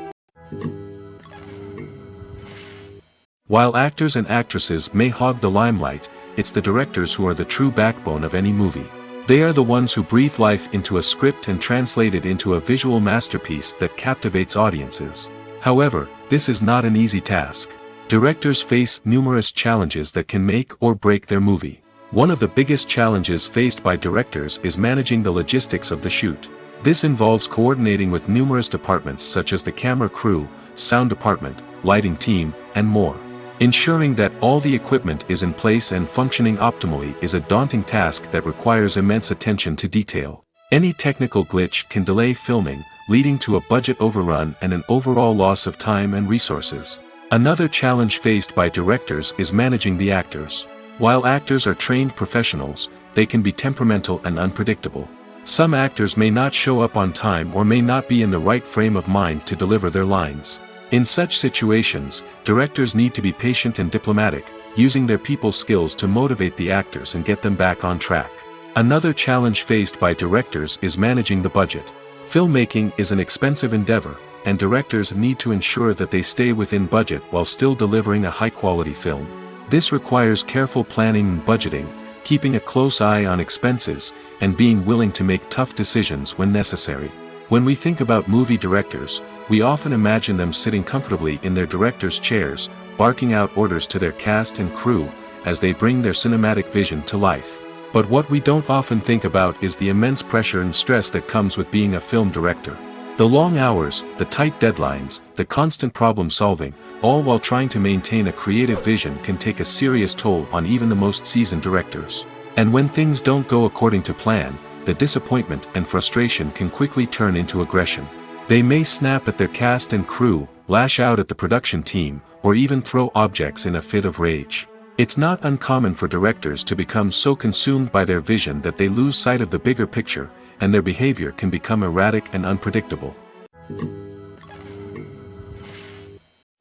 [SPEAKER 1] While actors and actresses may hog the limelight, it's the directors who are the true backbone of any movie. They are the ones who breathe life into a script and translate it into a visual masterpiece that captivates audiences. However, this is not an easy task. Directors face numerous challenges that can make or break their movie. One of the biggest challenges faced by directors is managing the logistics of the shoot. This involves coordinating with numerous departments such as the camera crew, sound department, lighting team, and more. Ensuring that all the equipment is in place and functioning optimally is a daunting task that requires immense attention to detail. Any technical glitch can delay filming, leading to a budget overrun and an overall loss of time and resources. Another challenge faced by directors is managing the actors. While actors are trained professionals, they can be temperamental and unpredictable. Some actors may not show up on time or may not be in the right frame of mind to deliver their lines. In such situations, directors need to be patient and diplomatic, using their people skills to motivate the actors and get them back on track. Another challenge faced by directors is managing the budget. Filmmaking is an expensive endeavor, and directors need to ensure that they stay within budget while still delivering a high-quality film. This requires careful planning and budgeting, keeping a close eye on expenses, and being willing to make tough decisions when necessary. When we think about movie directors, we often imagine them sitting comfortably in their director's chairs, barking out orders to their cast and crew, as they bring their cinematic vision to life. But what we don't often think about is the immense pressure and stress that comes with being a film director. The long hours, the tight deadlines, the constant problem solving, all while trying to maintain a creative vision can take a serious toll on even the most seasoned directors. And when things don't go according to plan, the disappointment and frustration can quickly turn into aggression. They may snap at their cast and crew, lash out at the production team, or even throw objects in a fit of rage. It's not uncommon for directors to become so consumed by their vision that they lose sight of the bigger picture, and their behavior can become erratic and unpredictable.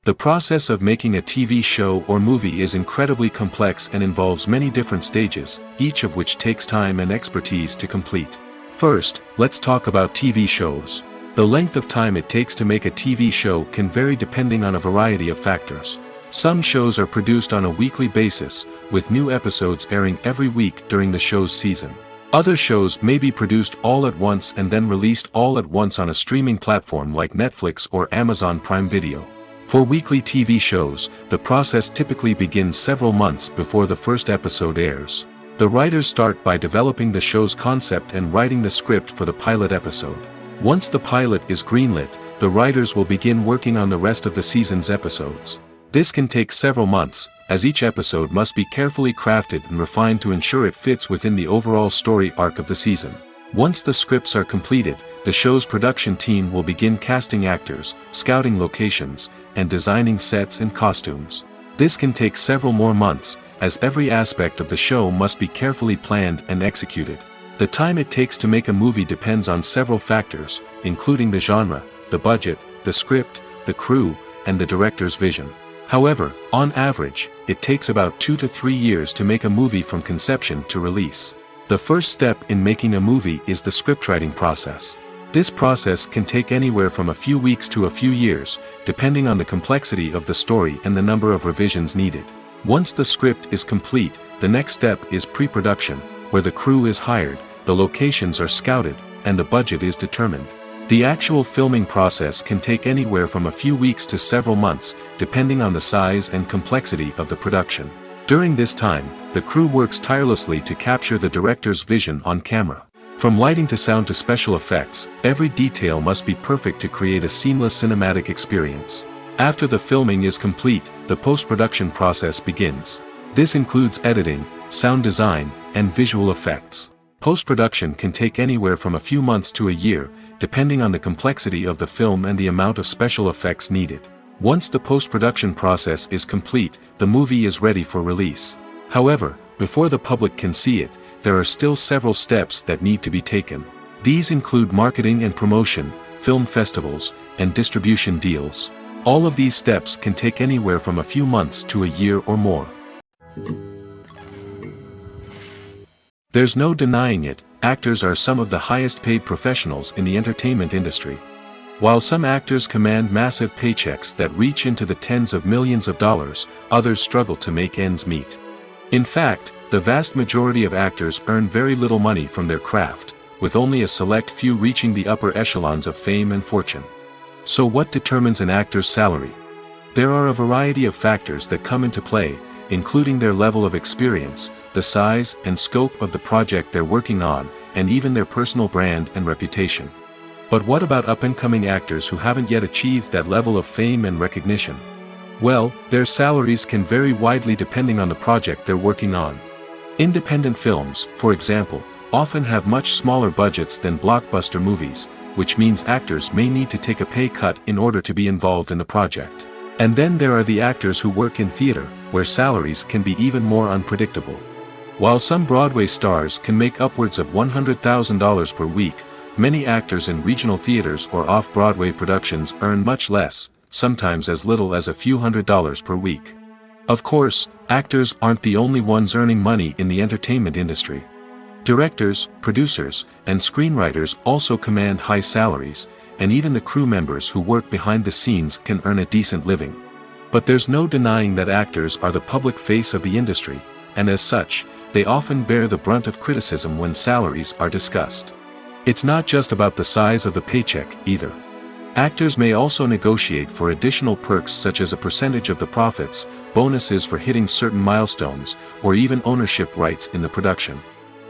[SPEAKER 1] The process of making a TV show or movie is incredibly complex and involves many different stages, each of which takes time and expertise to complete. First, let's talk about TV shows. The length of time it takes to make a TV show can vary depending on a variety of factors. Some shows are produced on a weekly basis, with new episodes airing every week during the show's season. Other shows may be produced all at once and then released all at once on a streaming platform like Netflix or Amazon Prime Video. For weekly TV shows, the process typically begins several months before the first episode airs. The writers start by developing the show's concept and writing the script for the pilot episode. Once the pilot is greenlit, the writers will begin working on the rest of the season's episodes. This can take several months, as each episode must be carefully crafted and refined to ensure it fits within the overall story arc of the season. Once the scripts are completed, the show's production team will begin casting actors, scouting locations, and designing sets and costumes. This can take several more months, as every aspect of the show must be carefully planned and executed. The time it takes to make a movie depends on several factors, including the genre, the budget, the script, the crew, and the director's vision. However, on average, it takes about 2 to 3 years to make a movie from conception to release. The first step in making a movie is the scriptwriting process. This process can take anywhere from a few weeks to a few years, depending on the complexity of the story and the number of revisions needed. Once the script is complete, the next step is pre-production, where the crew is hired, the locations are scouted, and the budget is determined. The actual filming process can take anywhere from a few weeks to several months, depending on the size and complexity of the production. During this time, the crew works tirelessly to capture the director's vision on camera. From lighting to sound to special effects, every detail must be perfect to create a seamless cinematic experience. After the filming is complete, the post-production process begins. This includes editing, sound design, and visual effects. Post-production can take anywhere from a few months to a year, depending on the complexity of the film and the amount of special effects needed. Once the post-production process is complete, the movie is ready for release. However, before the public can see it, there are still several steps that need to be taken. These include marketing and promotion, film festivals, and distribution deals. All of these steps can take anywhere from a few months to a year or more. There's no denying it, actors are some of the highest paid professionals in the entertainment industry. While some actors command massive paychecks that reach into the tens of millions of dollars, others struggle to make ends meet. In fact, the vast majority of actors earn very little money from their craft, with only a select few reaching the upper echelons of fame and fortune. So what determines an actor's salary? There are a variety of factors that come into play, including their level of experience, the size and scope of the project they're working on, and even their personal brand and reputation. But what about up-and-coming actors who haven't yet achieved that level of fame and recognition? Well, their salaries can vary widely depending on the project they're working on. Independent films, for example, often have much smaller budgets than blockbuster movies, which means actors may need to take a pay cut in order to be involved in the project. And then there are the actors who work in theater, where salaries can be even more unpredictable. While some Broadway stars can make upwards of $100,000 per week, many actors in regional theaters or off-Broadway productions earn much less, sometimes as little as a few $100s per week. Of course, actors aren't the only ones earning money in the entertainment industry. Directors, producers, and screenwriters also command high salaries, and even the crew members who work behind the scenes can earn a decent living. But there's no denying that actors are the public face of the industry, and as such, they often bear the brunt of criticism when salaries are discussed. It's not just about the size of the paycheck, either. Actors may also negotiate for additional perks such as a percentage of the profits, bonuses for hitting certain milestones, or even ownership rights in the production.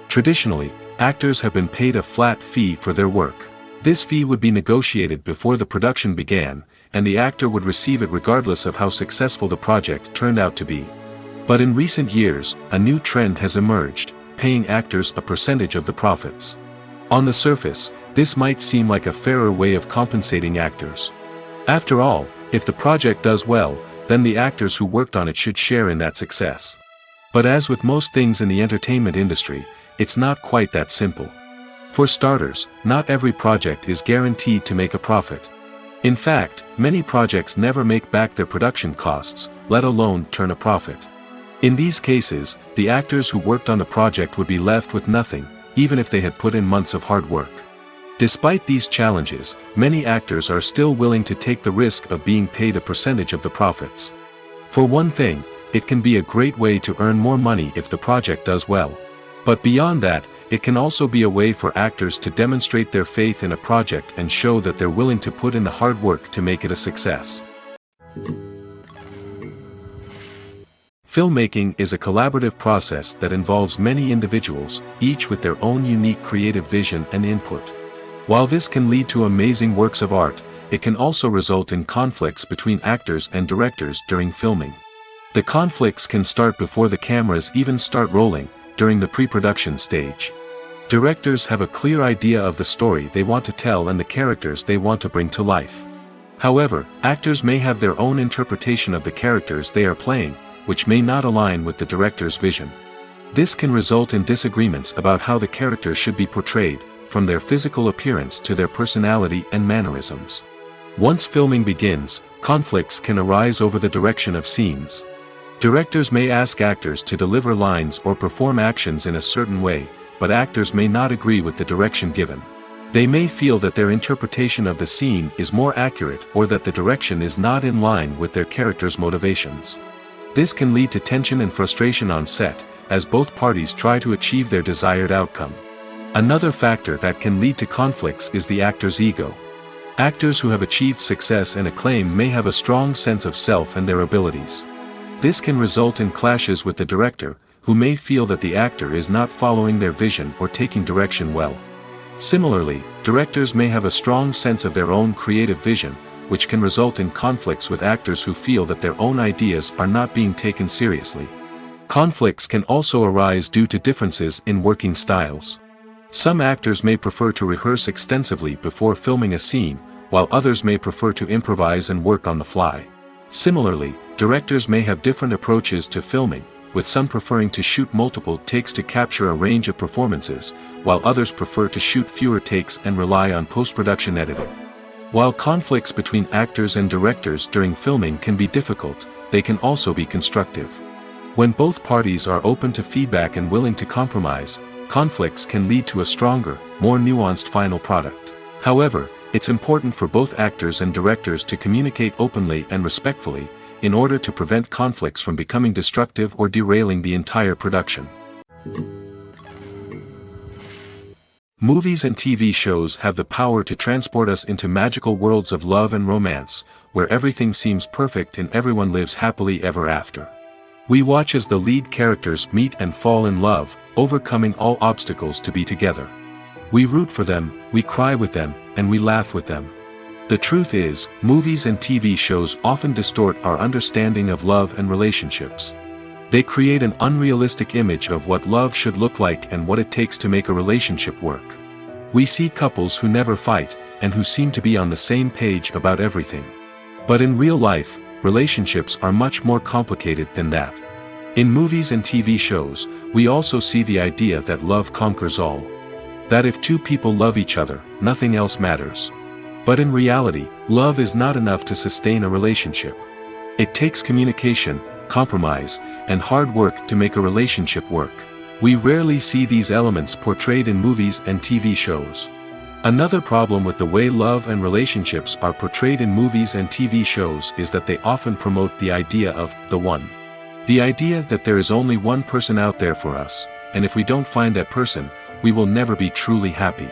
[SPEAKER 1] Traditionally, actors have been paid a flat fee for their work. This fee would be negotiated before the production began, and the actor would receive it regardless of how successful the project turned out to be. But in recent years, a new trend has emerged, paying actors a percentage of the profits. On the surface, this might seem like a fairer way of compensating actors. After all, if the project does well, then the actors who worked on it should share in that success. But as with most things in the entertainment industry, it's not quite that simple. For starters, not every project is guaranteed to make a profit. In fact, many projects never make back their production costs, let alone turn a profit. In these cases, the actors who worked on the project would be left with nothing, even if they had put in months of hard work. Despite these challenges, many actors are still willing to take the risk of being paid a percentage of the profits. For one thing, it can be a great way to earn more money if the project does well. But beyond that, it can also be a way for actors to demonstrate their faith in a project and show that they're willing to put in the hard work to make it a success. Filmmaking is a collaborative process that involves many individuals, each with their own unique creative vision and input. While this can lead to amazing works of art, it can also result in conflicts between actors and directors during filming. The conflicts can start before the cameras even start rolling, during the pre-production stage. Directors have a clear idea of the story they want to tell and the characters they want to bring to life. However, actors may have their own interpretation of the characters they are playing, which may not align with the director's vision. This can result in disagreements about how the characters should be portrayed, from their physical appearance to their personality and mannerisms. Once filming begins, conflicts can arise over the direction of scenes. Directors may ask actors to deliver lines or perform actions in a certain way, but actors may not agree with the direction given. They may feel that their interpretation of the scene is more accurate or that the direction is not in line with their character's motivations. This can lead to tension and frustration on set, as both parties try to achieve their desired outcome. Another factor that can lead to conflicts is the actor's ego. Actors who have achieved success and acclaim may have a strong sense of self and their abilities. This can result in clashes with the director, who may feel that the actor is not following their vision or taking direction well. Similarly, directors may have a strong sense of their own creative vision, which can result in conflicts with actors who feel that their own ideas are not being taken seriously. Conflicts can also arise due to differences in working styles. Some actors may prefer to rehearse extensively before filming a scene, while others may prefer to improvise and work on the fly. Similarly, directors may have different approaches to filming, with some preferring to shoot multiple takes to capture a range of performances, while others prefer to shoot fewer takes and rely on post-production editing. While conflicts between actors and directors during filming can be difficult, they can also be constructive. When both parties are open to feedback and willing to compromise, conflicts can lead to a stronger, more nuanced final product. However, it's important for both actors and directors to communicate openly and respectfully, in order to prevent conflicts from becoming destructive or derailing the entire production. Movies and TV shows have the power to transport us into magical worlds of love and romance, where everything seems perfect and everyone lives happily ever after. We watch as the lead characters meet and fall in love, overcoming all obstacles to be together. We root for them, we cry with them, and we laugh with them. The truth is, movies and TV shows often distort our understanding of love and relationships. They create an unrealistic image of what love should look like and what it takes to make a relationship work. We see couples who never fight, and who seem to be on the same page about everything. But in real life, relationships are much more complicated than that. In movies and TV shows, we also see the idea that love conquers all. That if two people love each other, nothing else matters. But in reality, love is not enough to sustain a relationship. It takes communication, compromise, and hard work to make a relationship work. We rarely see these elements portrayed in movies and TV shows. Another problem with the way love and relationships are portrayed in movies and TV shows is that they often promote the idea of the one. The idea that there is only one person out there for us, and if we don't find that person, we will never be truly happy.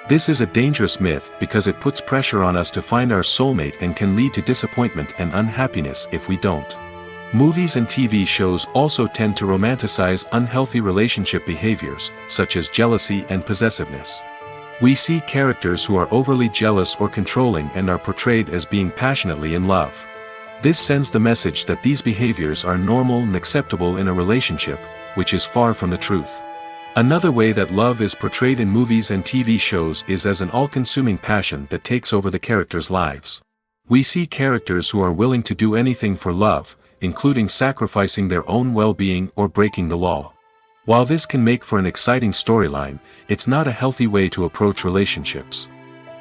[SPEAKER 1] This is a dangerous myth because it puts pressure on us to find our soulmate and can lead to disappointment and unhappiness if we don't. Movies and TV shows also tend to romanticize unhealthy relationship behaviors, such as jealousy and possessiveness. We see characters who are overly jealous or controlling and are portrayed as being passionately in love. This sends the message that these behaviors are normal and acceptable in a relationship, which is far from the truth. Another way that love is portrayed in movies and TV shows is as an all-consuming passion that takes over the characters' lives. We see characters who are willing to do anything for love, including sacrificing their own well-being or breaking the law. While this can make for an exciting storyline, it's not a healthy way to approach relationships.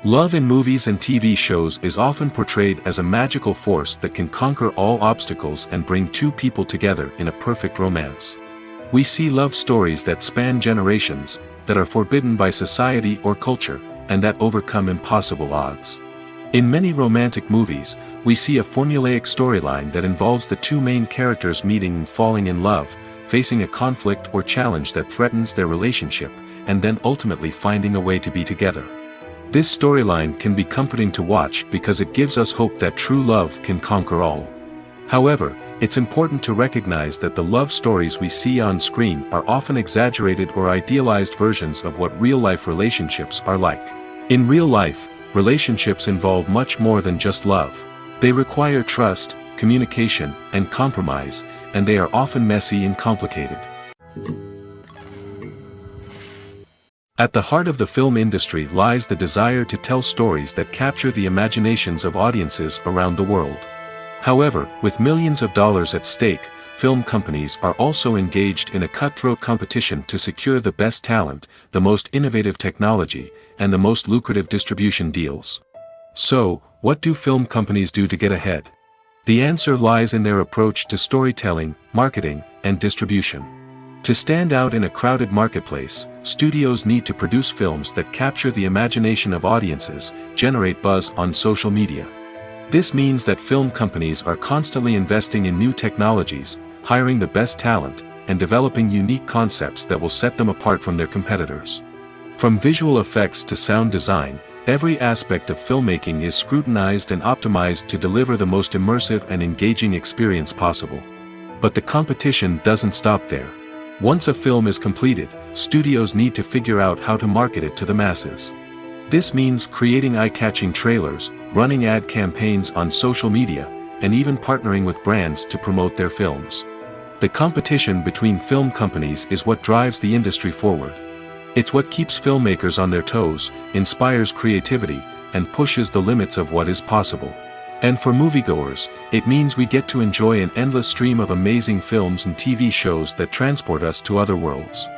[SPEAKER 1] Love in movies and TV shows is often portrayed as a magical force that can conquer all obstacles and bring two people together in a perfect romance. We see love stories that span generations, that are forbidden by society or culture, and that overcome impossible odds. In many romantic movies, we see a formulaic storyline that involves the two main characters meeting and falling in love, facing a conflict or challenge that threatens their relationship, and then ultimately finding a way to be together. This storyline can be comforting to watch because it gives us hope that true love can conquer all. However, it's important to recognize that the love stories we see on screen are often exaggerated or idealized versions of what real-life relationships are like. In real life, relationships involve much more than just love. They require trust, communication, and compromise, and they are often messy and complicated. At the heart of the film industry lies the desire to tell stories that capture the imaginations of audiences around the world. However, with millions of dollars at stake, film companies are also engaged in a cutthroat competition to secure the best talent, the most innovative technology, and the most lucrative distribution deals. So, what do film companies do to get ahead? The answer lies in their approach to storytelling, marketing, and distribution. To stand out in a crowded marketplace, studios need to produce films that capture the imagination of audiences, generate buzz on social media. This means that film companies are constantly investing in new technologies, hiring the best talent, and developing unique concepts that will set them apart from their competitors. From visual effects to sound design, every aspect of filmmaking is scrutinized and optimized to deliver the most immersive and engaging experience possible. But the competition doesn't stop there. Once a film is completed, studios need to figure out how to market it to the masses. This means creating eye-catching trailers, running ad campaigns on social media, and even partnering with brands to promote their films. The competition between film companies is what drives the industry forward. It's what keeps filmmakers on their toes, inspires creativity, and pushes the limits of what is possible. And for moviegoers, it means we get to enjoy an endless stream of amazing films and TV shows that transport us to other worlds.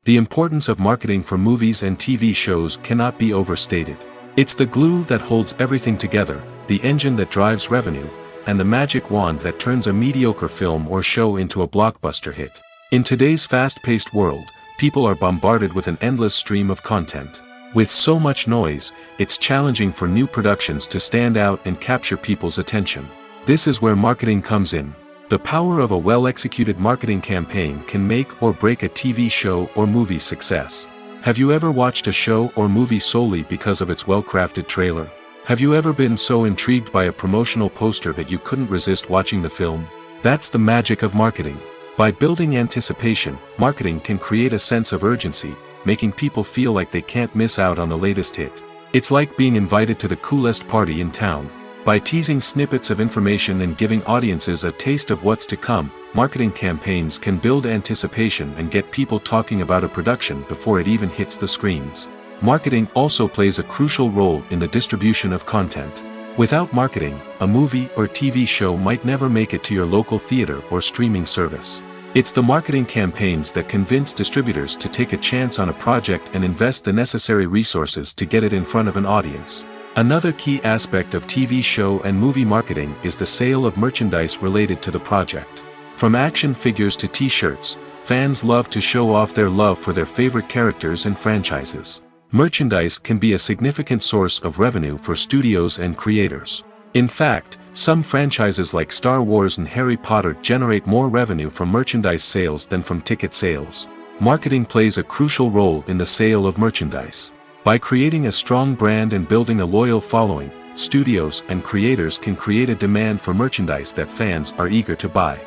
[SPEAKER 1] The importance of marketing for movies and TV shows cannot be overstated. It's the glue that holds everything together, the engine that drives revenue, and the magic wand that turns a mediocre film or show into a blockbuster hit. In today's fast-paced world, people are bombarded with an endless stream of content. With so much noise, it's challenging for new productions to stand out and capture people's attention. This is where marketing comes in. The power of a well-executed marketing campaign can make or break a TV show or movie's success. Have you ever watched a show or movie solely because of its well-crafted trailer? Have you ever been so intrigued by a promotional poster that you couldn't resist watching the film? That's the magic of marketing. By building anticipation, marketing can create a sense of urgency, making people feel like they can't miss out on the latest hit. It's like being invited to the coolest party in town. By teasing snippets of information and giving audiences a taste of what's to come, marketing campaigns can build anticipation and get people talking about a production before it even hits the screens. Marketing also plays a crucial role in the distribution of content. Without marketing, a movie or TV show might never make it to your local theater or streaming service. It's the marketing campaigns that convince distributors to take a chance on a project and invest the necessary resources to get it in front of an audience. Another key aspect of TV show and movie marketing is the sale of merchandise related to the project. From action figures to t-shirts, fans love to show off their love for their favorite characters and franchises. Merchandise can be a significant source of revenue for studios and creators. In fact, some franchises like Star Wars and Harry Potter generate more revenue from merchandise sales than from ticket sales. Marketing plays a crucial role in the sale of merchandise. By creating a strong brand and building a loyal following, studios and creators can create a demand for merchandise that fans are eager to buy.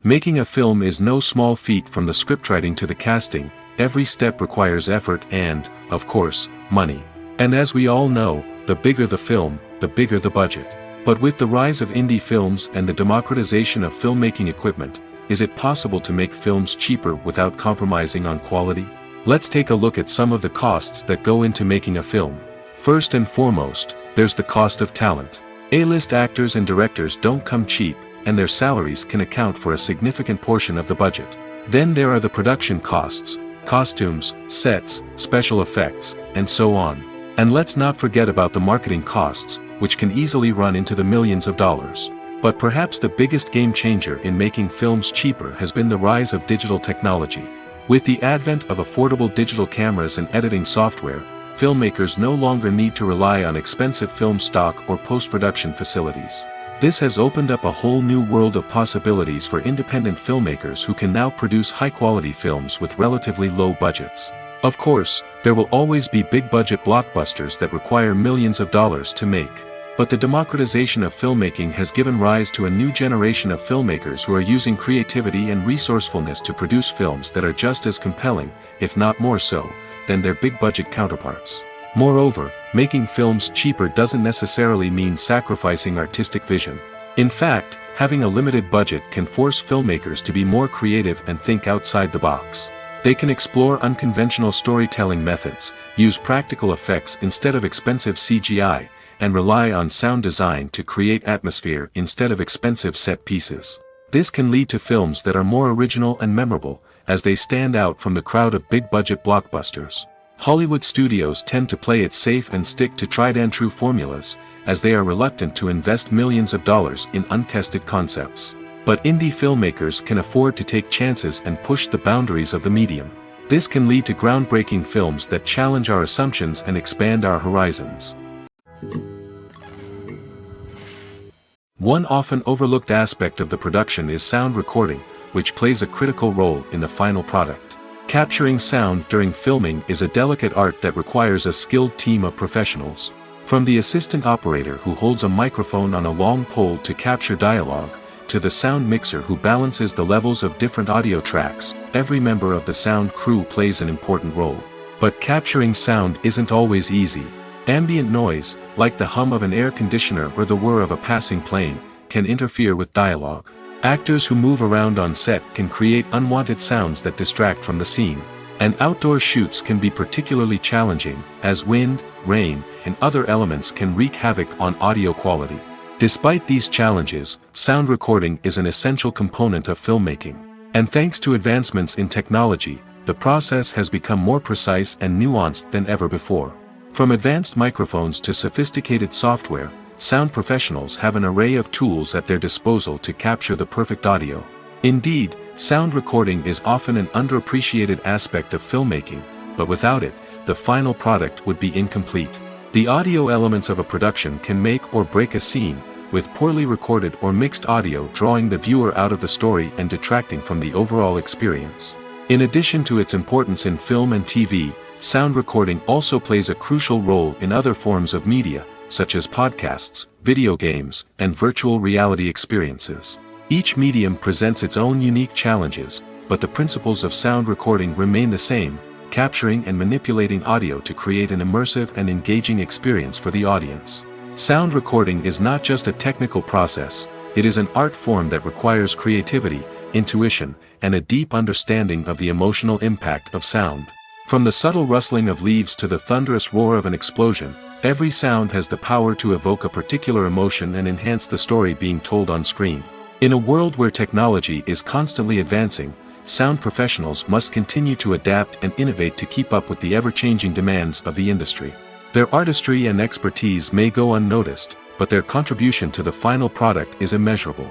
[SPEAKER 1] Making a film is no small feat. From the scriptwriting to the casting, every step requires effort and, of course, money. And as we all know, the bigger the film, the bigger the budget. But with the rise of indie films and the democratization of filmmaking equipment, is it possible to make films cheaper without compromising on quality? Let's take a look at some of the costs that go into making a film. First and foremost, there's the cost of talent. A-list actors and directors don't come cheap, and their salaries can account for a significant portion of the budget. Then there are the production costs, costumes, sets, special effects, and so on. And let's not forget about the marketing costs, which can easily run into the millions of dollars. But perhaps the biggest game changer in making films cheaper has been the rise of digital technology. With the advent of affordable digital cameras and editing software, filmmakers no longer need to rely on expensive film stock or post-production facilities. This has opened up a whole new world of possibilities for independent filmmakers who can now produce high-quality films with relatively low budgets. Of course, there will always be big-budget blockbusters that require millions of dollars to make. But the democratization of filmmaking has given rise to a new generation of filmmakers who are using creativity and resourcefulness to produce films that are just as compelling, if not more so, than their big-budget counterparts. Moreover, making films cheaper doesn't necessarily mean sacrificing artistic vision. In fact, having a limited budget can force filmmakers to be more creative and think outside the box. They can explore unconventional storytelling methods, use practical effects instead of expensive CGI, and rely on sound design to create atmosphere instead of expensive set pieces. This can lead to films that are more original and memorable, as they stand out from the crowd of big-budget blockbusters. Hollywood studios tend to play it safe and stick to tried-and-true formulas, as they are reluctant to invest millions of dollars in untested concepts. But indie filmmakers can afford to take chances and push the boundaries of the medium. This can lead to groundbreaking films that challenge our assumptions and expand our horizons. One often overlooked aspect of the production is sound recording, which plays a critical role in the final product. Capturing sound during filming is a delicate art that requires a skilled team of professionals. From the assistant operator who holds a microphone on a long pole to capture dialogue, to the sound mixer who balances the levels of different audio tracks, every member of the sound crew plays an important role. But capturing sound isn't always easy. Ambient noise, like the hum of an air conditioner or the whir of a passing plane, can interfere with dialogue. Actors who move around on set can create unwanted sounds that distract from the scene. And outdoor shoots can be particularly challenging, as wind, rain, and other elements can wreak havoc on audio quality. Despite these challenges, sound recording is an essential component of filmmaking. And thanks to advancements in technology, the process has become more precise and nuanced than ever before. From advanced microphones to sophisticated software, sound professionals have an array of tools at their disposal to capture the perfect audio. Indeed, sound recording is often an underappreciated aspect of filmmaking, but without it, the final product would be incomplete. The audio elements of a production can make or break a scene, with poorly recorded or mixed audio drawing the viewer out of the story and detracting from the overall experience. In addition to its importance in film and TV, sound recording also plays a crucial role in other forms of media, such as podcasts, video games, and virtual reality experiences. Each medium presents its own unique challenges, but the principles of sound recording remain the same, capturing and manipulating audio to create an immersive and engaging experience for the audience. Sound recording is not just a technical process, it is an art form that requires creativity, intuition, and a deep understanding of the emotional impact of sound. From the subtle rustling of leaves to the thunderous roar of an explosion, every sound has the power to evoke a particular emotion and enhance the story being told on screen. In a world where technology is constantly advancing, sound professionals must continue to adapt and innovate to keep up with the ever-changing demands of the industry. Their artistry and expertise may go unnoticed, but their contribution to the final product is immeasurable.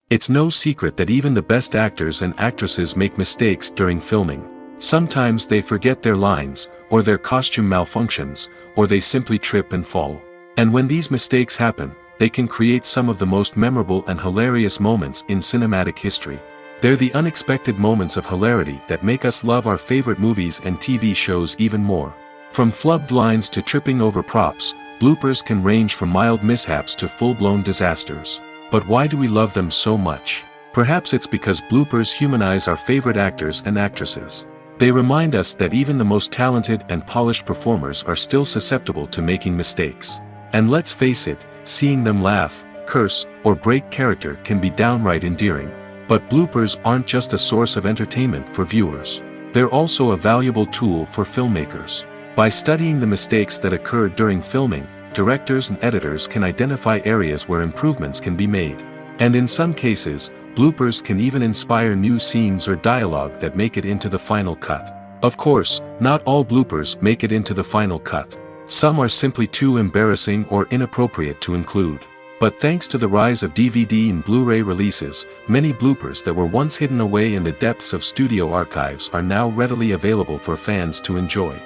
[SPEAKER 1] It's no secret that even the best actors and actresses make mistakes during filming. Sometimes they forget their lines, or their costume malfunctions, or they simply trip and fall. And when these mistakes happen, they can create some of the most memorable and hilarious moments in cinematic history. They're the unexpected moments of hilarity that make us love our favorite movies and TV shows even more. From flubbed lines to tripping over props, bloopers can range from mild mishaps to full-blown disasters. But why do we love them so much? Perhaps it's because bloopers humanize our favorite actors and actresses. They remind us that even the most talented and polished performers are still susceptible to making mistakes. And let's face it, seeing them laugh, curse, or break character can be downright endearing. But bloopers aren't just a source of entertainment for viewers. They're also a valuable tool for filmmakers. By studying the mistakes that occurred during filming, directors and editors can identify areas where improvements can be made. And in some cases, bloopers can even inspire new scenes or dialogue that make it into the final cut. Of course, not all bloopers make it into the final cut. Some are simply too embarrassing or inappropriate to include. But thanks to the rise of DVD and Blu-ray releases, many bloopers that were once hidden away in the depths of studio archives are now readily available for fans to enjoy.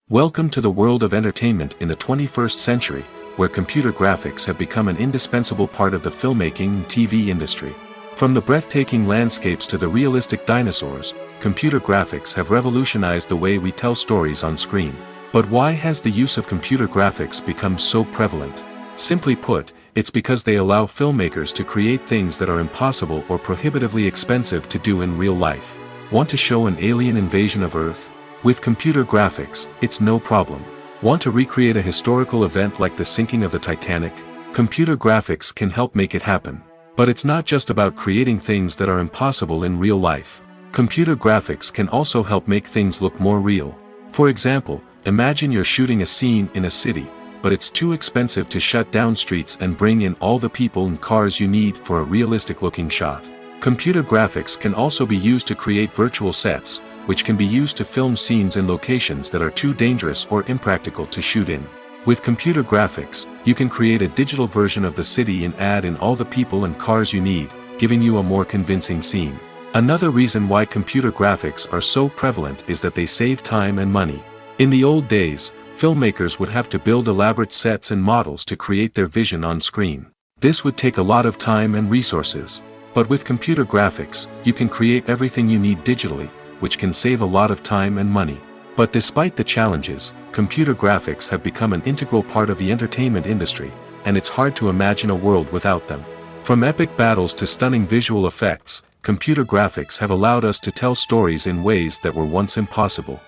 [SPEAKER 1] Welcome to the world of entertainment in the 21st century, where computer graphics have become an indispensable part of the filmmaking and TV industry. From the breathtaking landscapes to the realistic dinosaurs, computer graphics have revolutionized the way we tell stories on screen. But why has the use of computer graphics become so prevalent? Simply put, it's because they allow filmmakers to create things that are impossible or prohibitively expensive to do in real life. Want to show an alien invasion of Earth? With computer graphics, it's no problem. Want to recreate a historical event like the sinking of the Titanic? Computer graphics can help make it happen. But it's not just about creating things that are impossible in real life. Computer graphics can also help make things look more real. For example, imagine you're shooting a scene in a city, but it's too expensive to shut down streets and bring in all the people and cars you need for a realistic-looking shot. Computer graphics can also be used to create virtual sets, which can be used to film scenes in locations that are too dangerous or impractical to shoot in. With computer graphics, you can create a digital version of the city and add in all the people and cars you need, giving you a more convincing scene. Another reason why computer graphics are so prevalent is that they save time and money. In the old days, filmmakers would have to build elaborate sets and models to create their vision on screen. This would take a lot of time and resources. But with computer graphics, you can create everything you need digitally, which can save a lot of time and money. But despite the challenges, computer graphics have become an integral part of the entertainment industry, and it's hard to imagine a world without them. From epic battles to stunning visual effects, computer graphics have allowed us to tell stories in ways that were once impossible.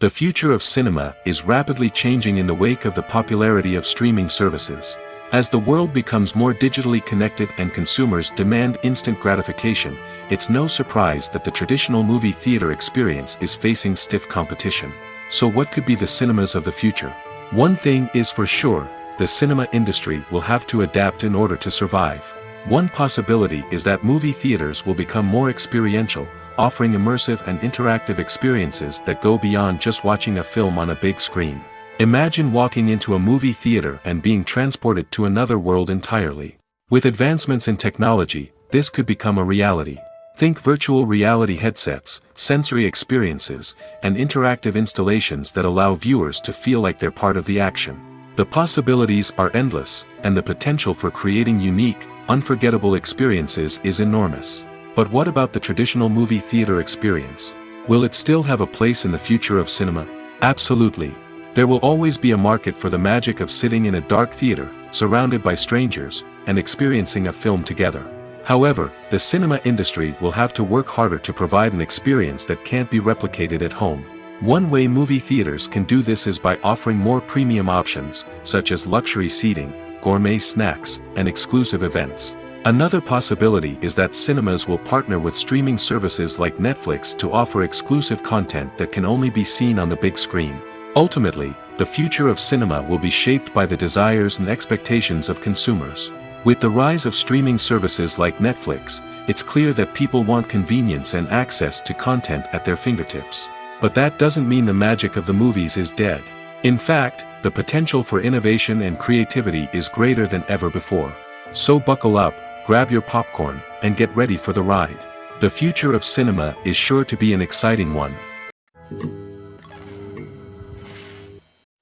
[SPEAKER 1] The future of cinema is rapidly changing in the wake of the popularity of streaming services. As the world becomes more digitally connected and consumers demand instant gratification, it's no surprise that the traditional movie theater experience is facing stiff competition. So what could be the cinemas of the future? One thing is for sure, the cinema industry will have to adapt in order to survive. One possibility is that movie theaters will become more experiential, offering immersive and interactive experiences that go beyond just watching a film on a big screen. Imagine walking into a movie theater and being transported to another world entirely. With advancements in technology, this could become a reality. Think virtual reality headsets, sensory experiences, and interactive installations that allow viewers to feel like they're part of the action. The possibilities are endless, and the potential for creating unique, unforgettable experiences is enormous. But what about the traditional movie theater experience? Will it still have a place in the future of cinema? Absolutely. There will always be a market for the magic of sitting in a dark theater, surrounded by strangers, and experiencing a film together. However, the cinema industry will have to work harder to provide an experience that can't be replicated at home. One way movie theaters can do this is by offering more premium options, such as luxury seating, gourmet snacks, and exclusive events. Another possibility is that cinemas will partner with streaming services like Netflix to offer exclusive content that can only be seen on the big screen. Ultimately, the future of cinema will be shaped by the desires and expectations of consumers. With the rise of streaming services like Netflix, it's clear that people want convenience and access to content at their fingertips. But that doesn't mean the magic of the movies is dead. In fact, the potential for innovation and creativity is greater than ever before. So buckle up, grab your popcorn, and get ready for the ride. The future of cinema is sure to be an exciting one.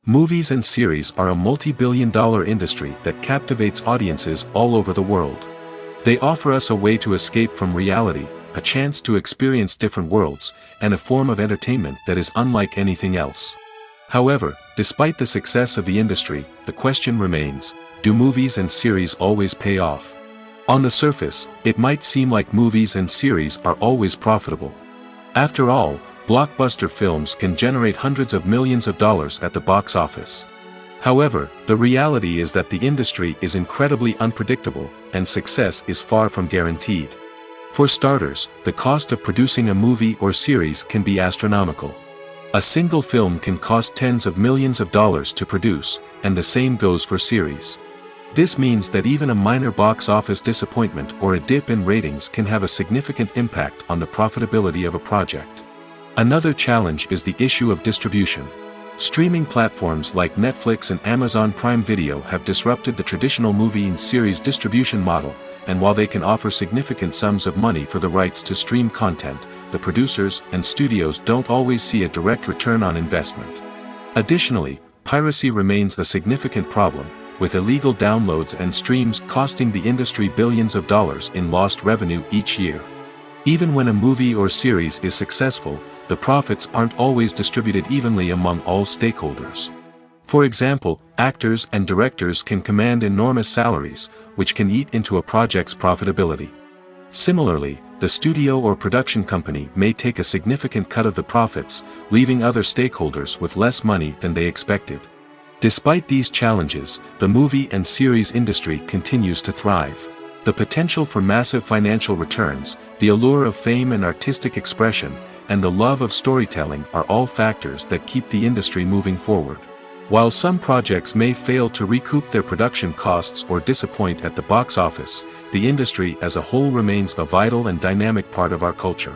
[SPEAKER 1] Movies and series are a multi-billion-dollar industry that captivates audiences all over the world. They offer us a way to escape from reality, a chance to experience different worlds, and a form of entertainment that is unlike anything else. However, despite the success of the industry, the question remains, do movies and series always pay off? On the surface, it might seem like movies and series are always profitable. After all, blockbuster films can generate hundreds of millions of dollars at the box office. However, the reality is that the industry is incredibly unpredictable, and success is far from guaranteed. For starters, the cost of producing a movie or series can be astronomical. A single film can cost tens of millions of dollars to produce, and the same goes for series. This means that even a minor box office disappointment or a dip in ratings can have a significant impact on the profitability of a project. Another challenge is the issue of distribution. Streaming platforms like Netflix and Amazon Prime Video have disrupted the traditional movie and series distribution model, and while they can offer significant sums of money for the rights to stream content, the producers and studios don't always see a direct return on investment. Additionally, piracy remains a significant problem, with illegal downloads and streams costing the industry billions of dollars in lost revenue each year. Even when a movie or series is successful, the profits aren't always distributed evenly among all stakeholders. For example, actors and directors can command enormous salaries, which can eat into a project's profitability. Similarly, the studio or production company may take a significant cut of the profits, leaving other stakeholders with less money than they expected. Despite these challenges, the movie and series industry continues to thrive. The potential for massive financial returns, the allure of fame and artistic expression, and the love of storytelling are all factors that keep the industry moving forward. While some projects may fail to recoup their production costs or disappoint at the box office, the industry as a whole remains a vital and dynamic part of our culture.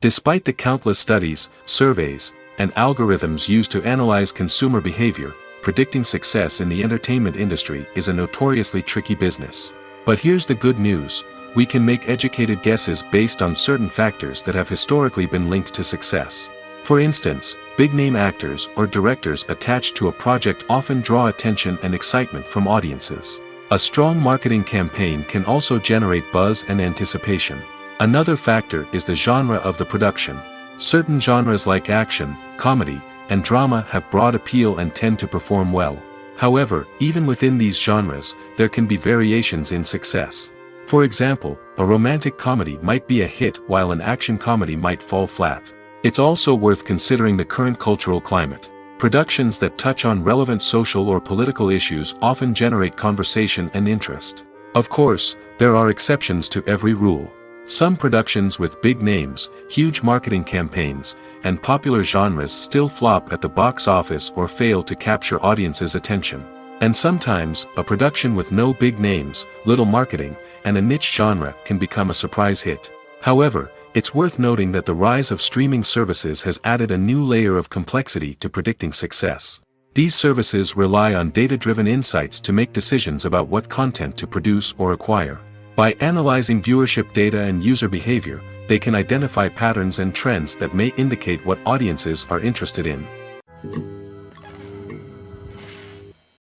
[SPEAKER 1] Despite the countless studies, surveys, and algorithms used to analyze consumer behavior, predicting success in the entertainment industry is a notoriously tricky business. But here's the good news: we can make educated guesses based on certain factors that have historically been linked to success. For instance, big-name actors or directors attached to a project often draw attention and excitement from audiences. A strong marketing campaign can also generate buzz and anticipation. Another factor is the genre of the production. Certain genres like action, comedy, and drama have broad appeal and tend to perform well. However, even within these genres, there can be variations in success. For example, a romantic comedy might be a hit while an action comedy might fall flat. It's also worth considering the current cultural climate. Productions that touch on relevant social or political issues often generate conversation and interest. Of course, there are exceptions to every rule. Some productions with big names, huge marketing campaigns, and popular genres still flop at the box office or fail to capture audiences' attention. And sometimes, a production with no big names, little marketing, and a niche genre can become a surprise hit. However, it's worth noting that the rise of streaming services has added a new layer of complexity to predicting success. These services rely on data-driven insights to make decisions about what content to produce or acquire. By analyzing viewership data and user behavior, they can identify patterns and trends that may indicate what audiences are interested in.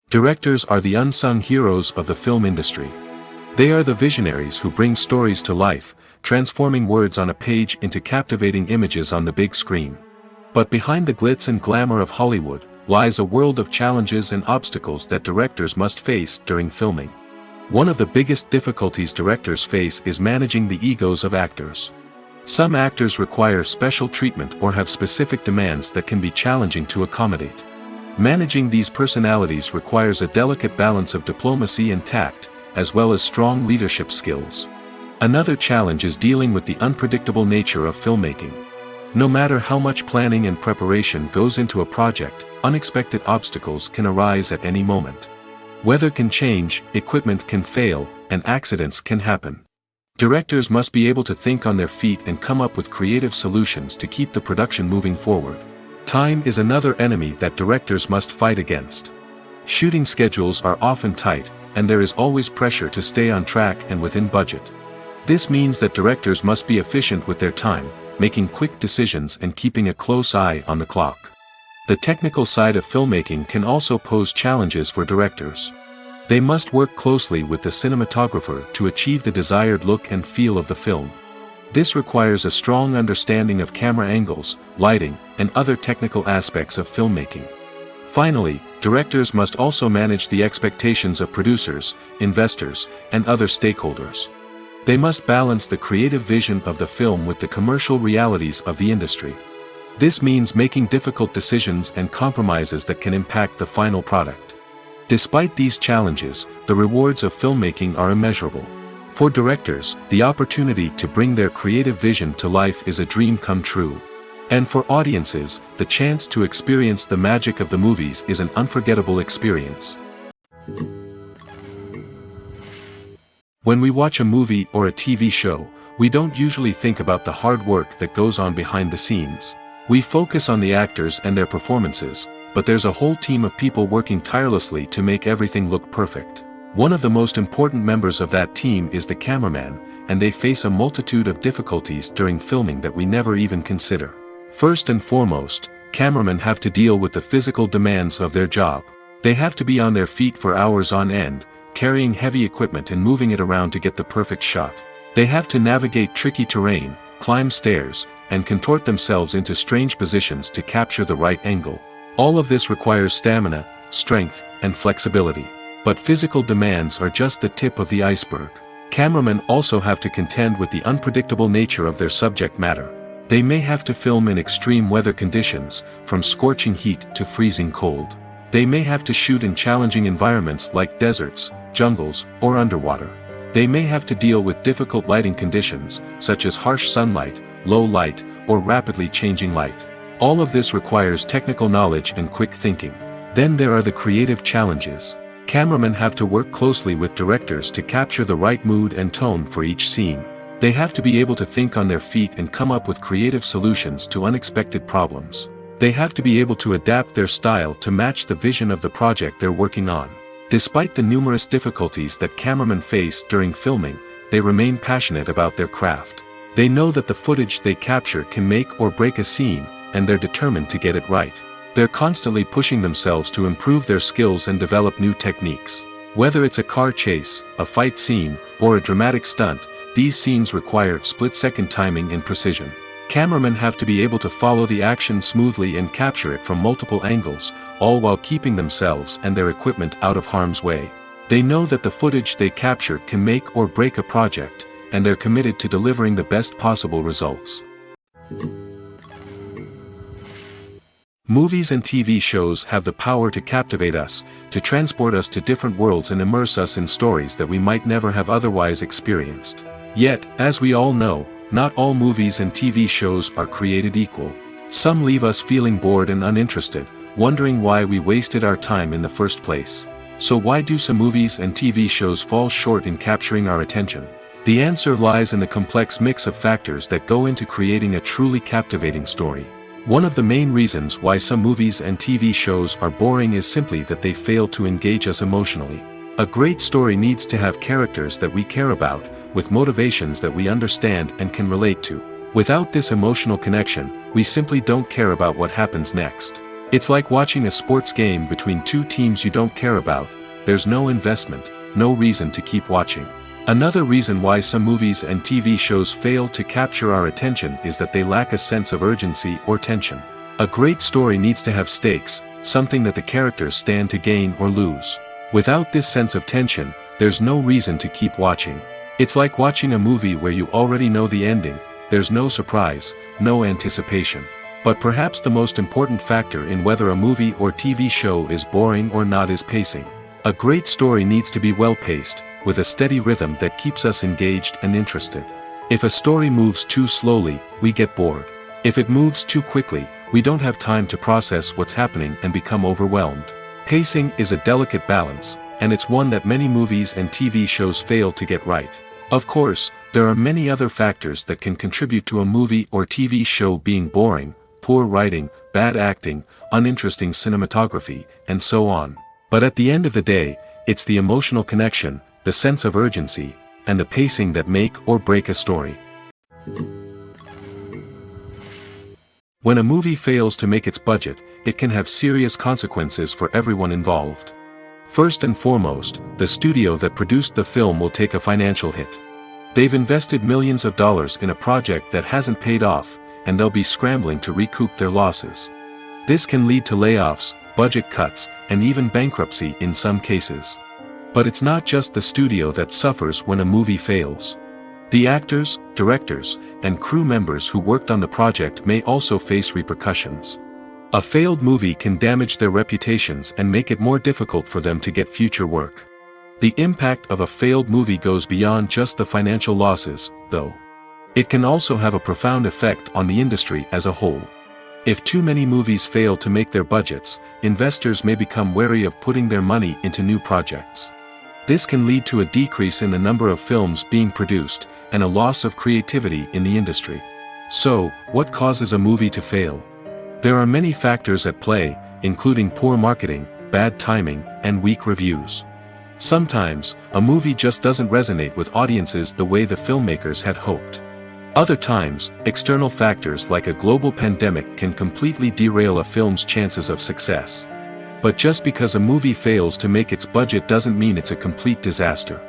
[SPEAKER 1] Directors are the unsung heroes of the film industry. They are the visionaries who bring stories to life, transforming words on a page into captivating images on the big screen. But behind the glitz and glamour of Hollywood lies a world of challenges and obstacles that directors must face during filming. One of the biggest difficulties directors face is managing the egos of actors. Some actors require special treatment or have specific demands that can be challenging to accommodate. Managing these personalities requires a delicate balance of diplomacy and tact, as well as strong leadership skills. Another challenge is dealing with the unpredictable nature of filmmaking. No matter how much planning and preparation goes into a project, unexpected obstacles can arise at any moment. Weather can change, equipment can fail, and accidents can happen. Directors must be able to think on their feet and come up with creative solutions to keep the production moving forward. Time is another enemy that directors must fight against. Shooting schedules are often tight, and there is always pressure to stay on track and within budget. This means that directors must be efficient with their time, making quick decisions and keeping a close eye on the clock. The technical side of filmmaking can also pose challenges for directors. They must work closely with the cinematographer to achieve the desired look and feel of the film. This requires a strong understanding of camera angles, lighting, and other technical aspects of filmmaking. Finally, directors must also manage the expectations of producers, investors, and other stakeholders. They must balance the creative vision of the film with the commercial realities of the industry. This means making difficult decisions and compromises that can impact the final product. Despite these challenges, the rewards of filmmaking are immeasurable. For directors, the opportunity to bring their creative vision to life is a dream come true. And for audiences, the chance to experience the magic of the movies is an unforgettable experience. When we watch a movie or a TV show, we don't usually think about the hard work that goes on behind the scenes. We focus on the actors and their performances, but there's a whole team of people working tirelessly to make everything look perfect. One of the most important members of that team is the cameraman, and they face a multitude of difficulties during filming that we never even consider. First and foremost, cameramen have to deal with the physical demands of their job. They have to be on their feet for hours on end, carrying heavy equipment and moving it around to get the perfect shot. They have to navigate tricky terrain, climb stairs, and contort themselves into strange positions to capture the right angle. All of this requires stamina, strength, and flexibility. But physical demands are just the tip of the iceberg. Cameramen also have to contend with the unpredictable nature of their subject matter. They may have to film in extreme weather conditions, from scorching heat to freezing cold. They may have to shoot in challenging environments like deserts, jungles, or underwater. They may have to deal with difficult lighting conditions, such as harsh sunlight, low light, or rapidly changing light. All of this requires technical knowledge and quick thinking. Then there are the creative challenges. Cameramen have to work closely with directors to capture the right mood and tone for each scene. They have to be able to think on their feet and come up with creative solutions to unexpected problems. They have to be able to adapt their style to match the vision of the project they're working on. Despite the numerous difficulties that cameramen face during filming, they remain passionate about their craft. They know that the footage they capture can make or break a scene, and they're determined to get it right. They're constantly pushing themselves to improve their skills and develop new techniques. Whether it's a car chase, a fight scene, or a dramatic stunt, these scenes require split-second timing and precision. Cameramen have to be able to follow the action smoothly and capture it from multiple angles, all while keeping themselves and their equipment out of harm's way. They know that the footage they capture can make or break a project, and they're committed to delivering the best possible results. Movies and TV shows have the power to captivate us, to transport us to different worlds and immerse us in stories that we might never have otherwise experienced. Yet, as we all know, not all movies and TV shows are created equal. Some leave us feeling bored and uninterested, wondering why we wasted our time in the first place. So why do some movies and TV shows fall short in capturing our attention? The answer lies in the complex mix of factors that go into creating a truly captivating story. One of the main reasons why some movies and TV shows are boring is simply that they fail to engage us emotionally. A great story needs to have characters that we care about, with motivations that we understand and can relate to. Without this emotional connection, we simply don't care about what happens next. It's like watching a sports game between two teams you don't care about. There's no investment, no reason to keep watching. Another reason why some movies and TV shows fail to capture our attention is that they lack a sense of urgency or tension. A great story needs to have stakes, something that the characters stand to gain or lose. Without this sense of tension, there's no reason to keep watching. It's like watching a movie where you already know the ending. There's no surprise, no anticipation. But perhaps the most important factor in whether a movie or TV show is boring or not is pacing. A great story needs to be well-paced, with a steady rhythm that keeps us engaged and interested. If a story moves too slowly, we get bored. If it moves too quickly, we don't have time to process what's happening and become overwhelmed. Pacing is a delicate balance, and it's one that many movies and TV shows fail to get right. Of course, there are many other factors that can contribute to a movie or TV show being boring: poor writing, bad acting, uninteresting cinematography, and so on. But at the end of the day, it's the emotional connection, the sense of urgency, and the pacing that make or break a story. When a movie fails to make its budget, it can have serious consequences for everyone involved. First and foremost, the studio that produced the film will take a financial hit. They've invested millions of dollars in a project that hasn't paid off, and they'll be scrambling to recoup their losses. This can lead to layoffs, budget cuts, and even bankruptcy in some cases. But it's not just the studio that suffers when a movie fails. The actors, directors, and crew members who worked on the project may also face repercussions. A failed movie can damage their reputations and make it more difficult for them to get future work. The impact of a failed movie goes beyond just the financial losses, though. It can also have a profound effect on the industry as a whole. If too many movies fail to make their budgets, investors may become wary of putting their money into new projects. This can lead to a decrease in the number of films being produced, and a loss of creativity in the industry. So, what causes a movie to fail? There are many factors at play, including poor marketing, bad timing, and weak reviews. Sometimes, a movie just doesn't resonate with audiences the way the filmmakers had hoped. Other times, external factors like a global pandemic can completely derail a film's chances of success. But just because a movie fails to make its budget doesn't mean it's a complete disaster.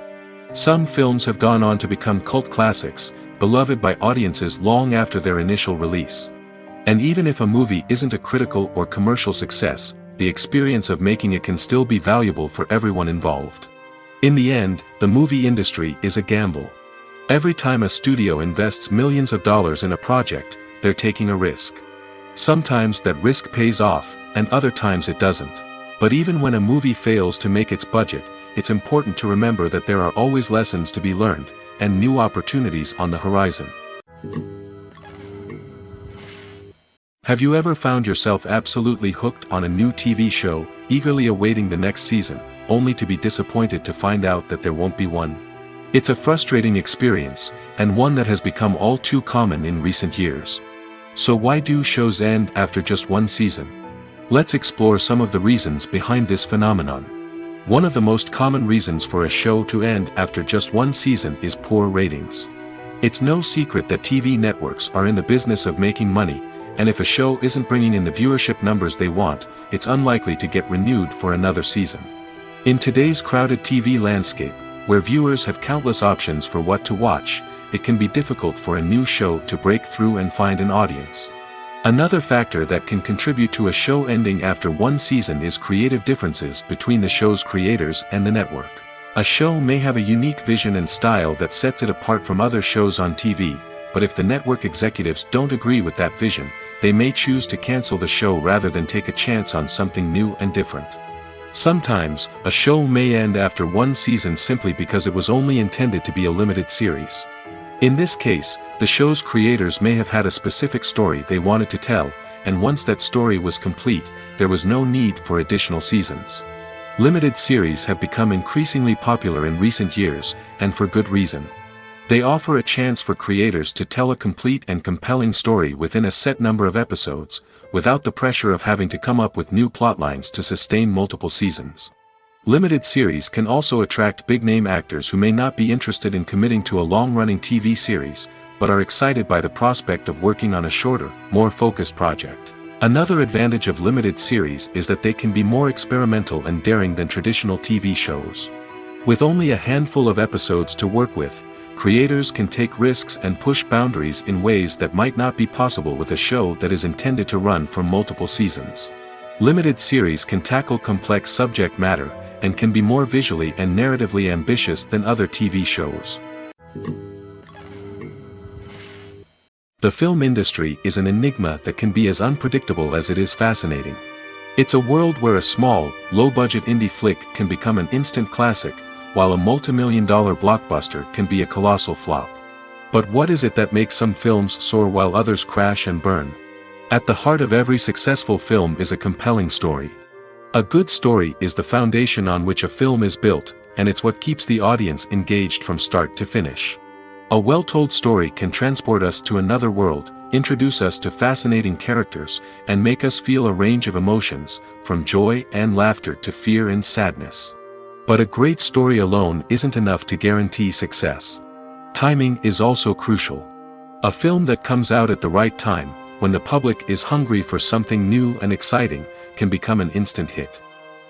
[SPEAKER 1] Some films have gone on to become cult classics, beloved by audiences long after their initial release. And even if a movie isn't a critical or commercial success, the experience of making it can still be valuable for everyone involved. In the end, the movie industry is a gamble. Every time a studio invests millions of dollars in a project, they're taking a risk. Sometimes that risk pays off, and other times it doesn't. But even when a movie fails to make its budget, it's important to remember that there are always lessons to be learned, and new opportunities on the horizon. Have you ever found yourself absolutely hooked on a new TV show, eagerly awaiting the next season, only to be disappointed to find out that there won't be one? It's a frustrating experience, and one that has become all too common in recent years. So why do shows end after just one season? Let's explore some of the reasons behind this phenomenon. One of the most common reasons for a show to end after just one season is poor ratings. It's no secret that TV networks are in the business of making money, and if a show isn't bringing in the viewership numbers they want, it's unlikely to get renewed for another season. In today's crowded TV landscape, where viewers have countless options for what to watch, it can be difficult for a new show to break through and find an audience. Another factor that can contribute to a show ending after one season is creative differences between the show's creators and the network. A show may have a unique vision and style that sets it apart from other shows on TV, but if the network executives don't agree with that vision, they may choose to cancel the show rather than take a chance on something new and different. Sometimes, a show may end after one season simply because it was only intended to be a limited series. In this case, the show's creators may have had a specific story they wanted to tell, and once that story was complete, there was no need for additional seasons. Limited series have become increasingly popular in recent years, and for good reason. They offer a chance for creators to tell a complete and compelling story within a set number of episodes, without the pressure of having to come up with new plotlines to sustain multiple seasons. Limited series can also attract big-name actors who may not be interested in committing to a long-running TV series, but are excited by the prospect of working on a shorter, more focused project. Another advantage of limited series is that they can be more experimental and daring than traditional TV shows. With only a handful of episodes to work with, creators can take risks and push boundaries in ways that might not be possible with a show that is intended to run for multiple seasons. Limited series can tackle complex subject matter, and can be more visually and narratively ambitious than other TV shows. The film industry is an enigma that can be as unpredictable as it is fascinating. It's a world where a small, low-budget indie flick can become an instant classic, while a multi-million-dollar blockbuster can be a colossal flop. But what is it that makes some films soar while others crash and burn? At the heart of every successful film is a compelling story. A good story is the foundation on which a film is built, and it's what keeps the audience engaged from start to finish. A well-told story can transport us to another world, introduce us to fascinating characters, and make us feel a range of emotions, from joy and laughter to fear and sadness. But a great story alone isn't enough to guarantee success. Timing is also crucial. A film that comes out at the right time, when the public is hungry for something new and exciting, can become an instant hit.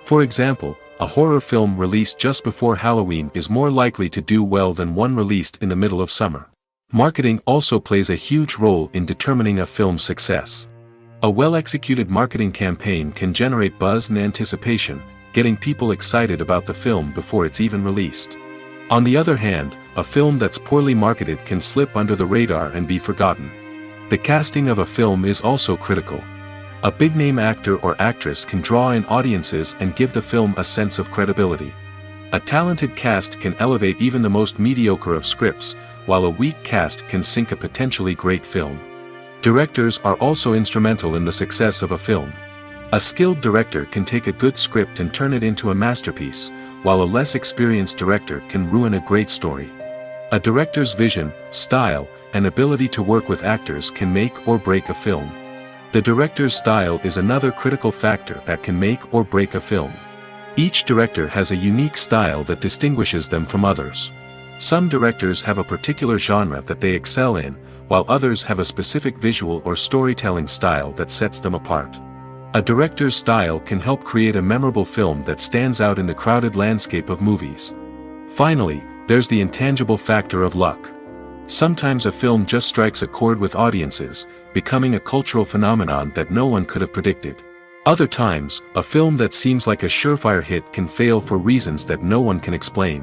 [SPEAKER 1] For example, a horror film released just before Halloween is more likely to do well than one released in the middle of summer. Marketing also plays a huge role in determining a film's success. A well-executed marketing campaign can generate buzz and anticipation, getting people excited about the film before it's even released. On the other hand, a film that's poorly marketed can slip under the radar and be forgotten. The casting of a film is also critical. A big-name actor or actress can draw in audiences and give the film a sense of credibility. A talented cast can elevate even the most mediocre of scripts, while a weak cast can sink a potentially great film. Directors are also instrumental in the success of a film. A skilled director can take a good script and turn it into a masterpiece, while a less experienced director can ruin a great story. A director's vision, style, and ability to work with actors can make or break a film. The director's style is another critical factor that can make or break a film. Each director has a unique style that distinguishes them from others. Some directors have a particular genre that they excel in, while others have a specific visual or storytelling style that sets them apart. A director's style can help create a memorable film that stands out in the crowded landscape of movies. Finally, there's the intangible factor of luck. Sometimes a film just strikes a chord with audiences, becoming a cultural phenomenon that no one could have predicted. Other times, a film that seems like a surefire hit can fail for reasons that no one can explain.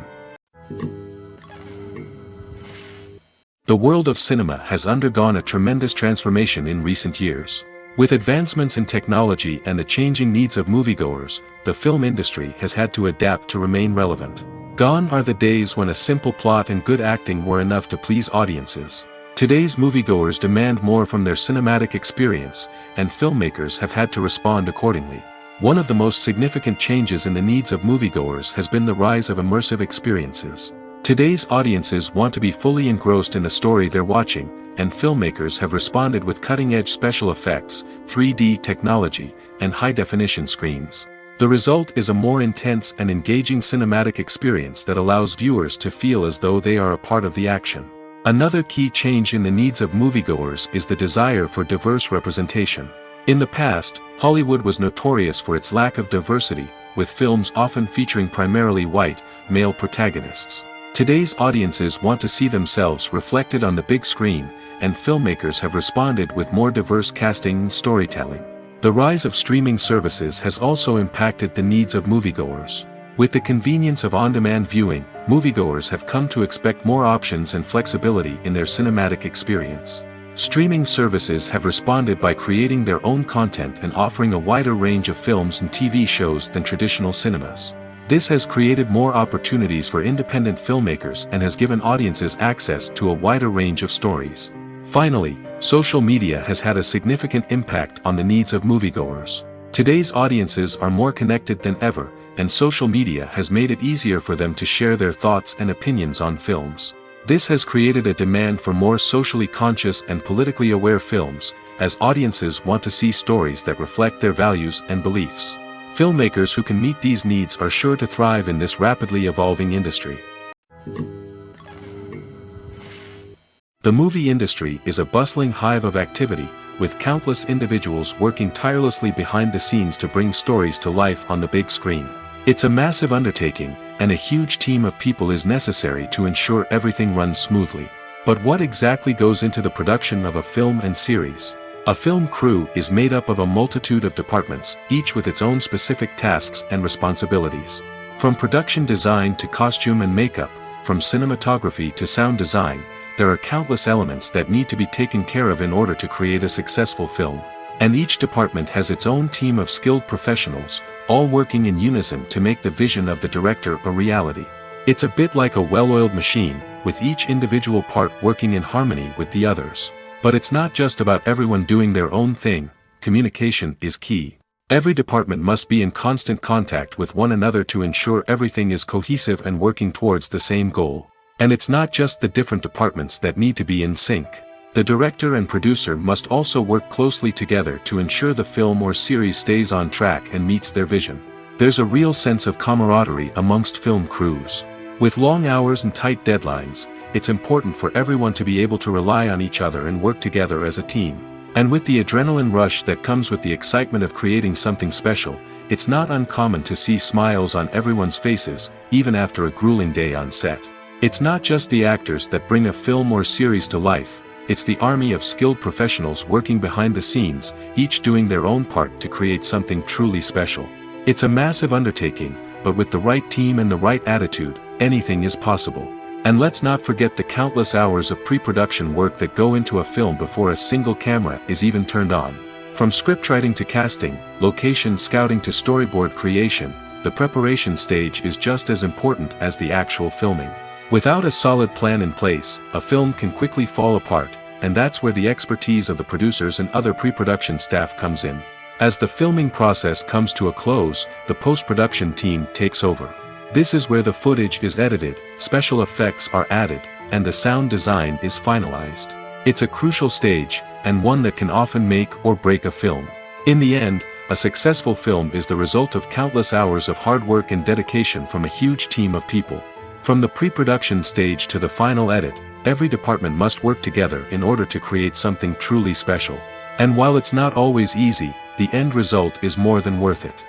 [SPEAKER 1] The world of cinema has undergone a tremendous transformation in recent years. With advancements in technology and the changing needs of moviegoers, the film industry has had to adapt to remain relevant. Gone are the days when a simple plot and good acting were enough to please audiences. Today's moviegoers demand more from their cinematic experience, and filmmakers have had to respond accordingly. One of the most significant changes in the needs of moviegoers has been the rise of immersive experiences. Today's audiences want to be fully engrossed in the story they're watching, and filmmakers have responded with cutting-edge special effects, 3D technology, and high-definition screens. The result is a more intense and engaging cinematic experience that allows viewers to feel as though they are a part of the action. Another key change in the needs of moviegoers is the desire for diverse representation. In the past, Hollywood was notorious for its lack of diversity, with films often featuring primarily white, male protagonists. Today's audiences want to see themselves reflected on the big screen, and filmmakers have responded with more diverse casting and storytelling. The rise of streaming services has also impacted the needs of moviegoers. With the convenience of on-demand viewing, moviegoers have come to expect more options and flexibility in their cinematic experience. Streaming services have responded by creating their own content and offering a wider range of films and TV shows than traditional cinemas. This has created more opportunities for independent filmmakers and has given audiences access to a wider range of stories. Finally, social media has had a significant impact on the needs of moviegoers. Today's audiences are more connected than ever, and social media has made it easier for them to share their thoughts and opinions on films. This has created a demand for more socially conscious and politically aware films, as audiences want to see stories that reflect their values and beliefs. Filmmakers who can meet these needs are sure to thrive in this rapidly evolving industry. The movie industry is a bustling hive of activity, with countless individuals working tirelessly behind the scenes to bring stories to life on the big screen. It's a massive undertaking, and a huge team of people is necessary to ensure everything runs smoothly. But what exactly goes into the production of a film and series? A film crew is made up of a multitude of departments, each with its own specific tasks and responsibilities. From production design to costume and makeup, from cinematography to sound design, there are countless elements that need to be taken care of in order to create a successful film. And each department has its own team of skilled professionals, all working in unison to make the vision of the director a reality. It's a bit like a well-oiled machine, with each individual part working in harmony with the others. But it's not just about everyone doing their own thing. Communication is key. Every department must be in constant contact with one another to ensure everything is cohesive and working towards the same goal. And it's not just the different departments that need to be in sync. The director and producer must also work closely together to ensure the film or series stays on track and meets their vision. There's a real sense of camaraderie amongst film crews. With long hours and tight deadlines, it's important for everyone to be able to rely on each other and work together as a team. And with the adrenaline rush that comes with the excitement of creating something special, it's not uncommon to see smiles on everyone's faces, even after a grueling day on set. It's not just the actors that bring a film or series to life. It's the army of skilled professionals working behind the scenes, each doing their own part to create something truly special. It's a massive undertaking, but with the right team and the right attitude, anything is possible. And let's not forget the countless hours of pre-production work that go into a film before a single camera is even turned on. From scriptwriting to casting, location scouting to storyboard creation, the preparation stage is just as important as the actual filming. Without a solid plan in place, a film can quickly fall apart, and that's where the expertise of the producers and other pre-production staff comes in. As the filming process comes to a close, the post-production team takes over. This is where the footage is edited, special effects are added, and the sound design is finalized. It's a crucial stage, and one that can often make or break a film. In the end, a successful film is the result of countless hours of hard work and dedication from a huge team of people. From the pre-production stage to the final edit, every department must work together in order to create something truly special. And while it's not always easy, the end result is more than worth it.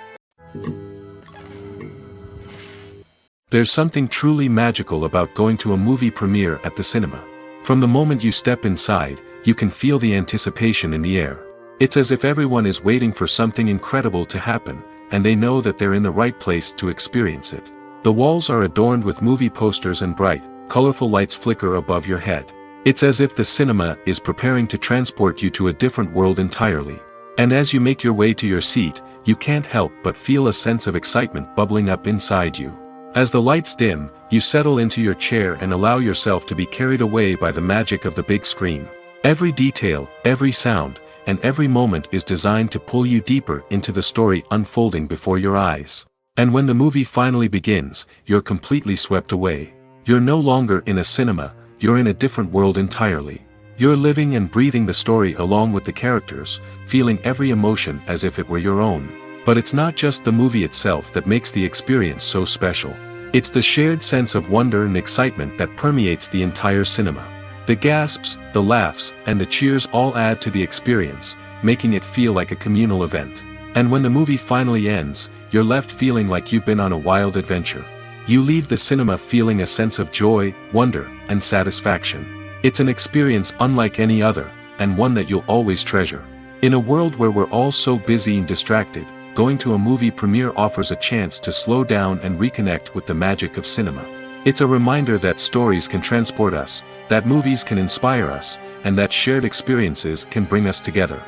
[SPEAKER 1] There's something truly magical about going to a movie premiere at the cinema. From the moment you step inside, you can feel the anticipation in the air. It's as if everyone is waiting for something incredible to happen, and they know that they're in the right place to experience it. The walls are adorned with movie posters and bright, colorful lights flicker above your head. It's as if the cinema is preparing to transport you to a different world entirely. And as you make your way to your seat, you can't help but feel a sense of excitement bubbling up inside you. As the lights dim, you settle into your chair and allow yourself to be carried away by the magic of the big screen. Every detail, every sound, and every moment is designed to pull you deeper into the story unfolding before your eyes. And when the movie finally begins, you're completely swept away. You're no longer in a cinema, you're in a different world entirely. You're living and breathing the story along with the characters, feeling every emotion as if it were your own. But it's not just the movie itself that makes the experience so special. It's the shared sense of wonder and excitement that permeates the entire cinema. The gasps, the laughs, and the cheers all add to the experience, making it feel like a communal event. And when the movie finally ends, you're left feeling like you've been on a wild adventure. You leave the cinema feeling a sense of joy, wonder, and satisfaction. It's an experience unlike any other, and one that you'll always treasure. In a world where we're all so busy and distracted, going to a movie premiere offers a chance to slow down and reconnect with the magic of cinema. It's a reminder that stories can transport us, that movies can inspire us, and that shared experiences can bring us together.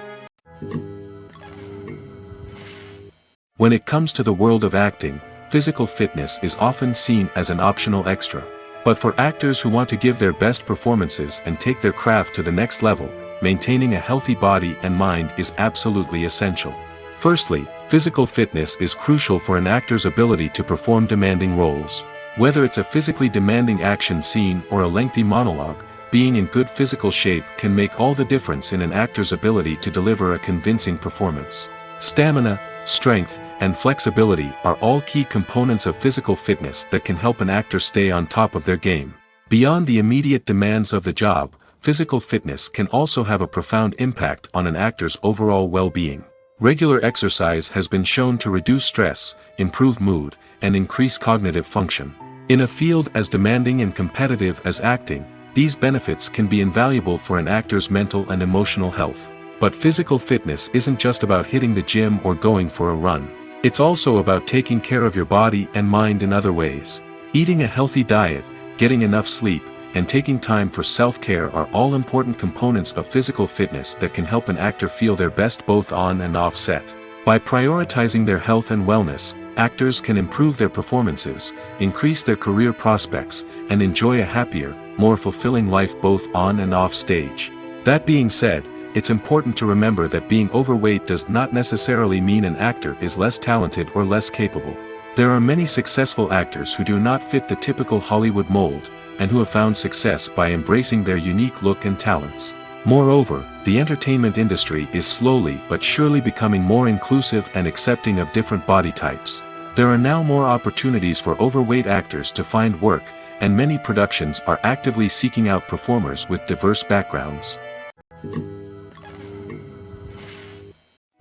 [SPEAKER 1] When it comes to the world of acting, physical fitness is often seen as an optional extra. But for actors who want to give their best performances and take their craft to the next level, maintaining a healthy body and mind is absolutely essential. Firstly, physical fitness is crucial for an actor's ability to perform demanding roles. Whether it's a physically demanding action scene or a lengthy monologue, being in good physical shape can make all the difference in an actor's ability to deliver a convincing performance. Stamina, strength, and flexibility are all key components of physical fitness that can help an actor stay on top of their game. Beyond the immediate demands of the job, physical fitness can also have a profound impact on an actor's overall well-being. Regular exercise has been shown to reduce stress, improve mood, and increase cognitive function. In a field as demanding and competitive as acting, these benefits can be invaluable for an actor's mental and emotional health. But physical fitness isn't just about hitting the gym or going for a run. It's also about taking care of your body and mind in other ways. Eating a healthy diet, getting enough sleep, and taking time for self-care are all important components of physical fitness that can help an actor feel their best both on and off set. By prioritizing their health and wellness, actors can improve their performances, increase their career prospects, and enjoy a happier, more fulfilling life both on and off stage. That being said, it's important to remember that being overweight does not necessarily mean an actor is less talented or less capable. There are many successful actors who do not fit the typical Hollywood mold, and who have found success by embracing their unique look and talents. Moreover, the entertainment industry is slowly but surely becoming more inclusive and accepting of different body types. There are now more opportunities for overweight actors to find work, and many productions are actively seeking out performers with diverse backgrounds.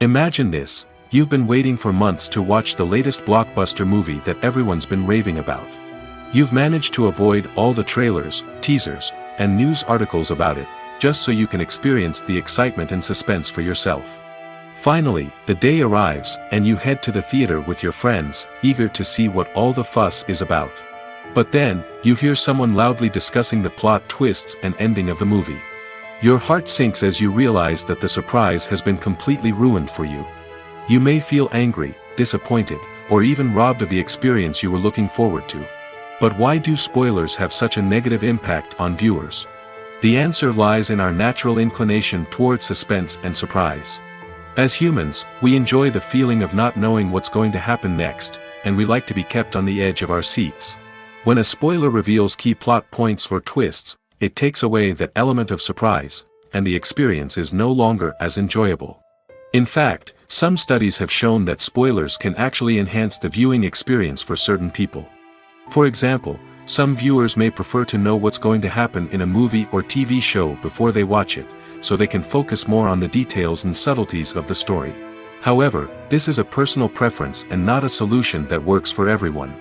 [SPEAKER 1] Imagine this: you've been waiting for months to watch the latest blockbuster movie that everyone's been raving about. You've managed to avoid all the trailers, teasers, and news articles about it, just so you can experience the excitement and suspense for yourself. Finally, the day arrives, and you head to the theater with your friends, eager to see what all the fuss is about. But then, you hear someone loudly discussing the plot twists and ending of the movie. Your heart sinks as you realize that the surprise has been completely ruined for you. You may feel angry, disappointed, or even robbed of the experience you were looking forward to. But why do spoilers have such a negative impact on viewers? The answer lies in our natural inclination toward suspense and surprise. As humans, we enjoy the feeling of not knowing what's going to happen next, and we like to be kept on the edge of our seats. When a spoiler reveals key plot points or twists, it takes away that element of surprise, and the experience is no longer as enjoyable. In fact, some studies have shown that spoilers can actually enhance the viewing experience for certain people. For example, some viewers may prefer to know what's going to happen in a movie or TV show before they watch it, so they can focus more on the details and subtleties of the story. However, this is a personal preference and not a solution that works for everyone.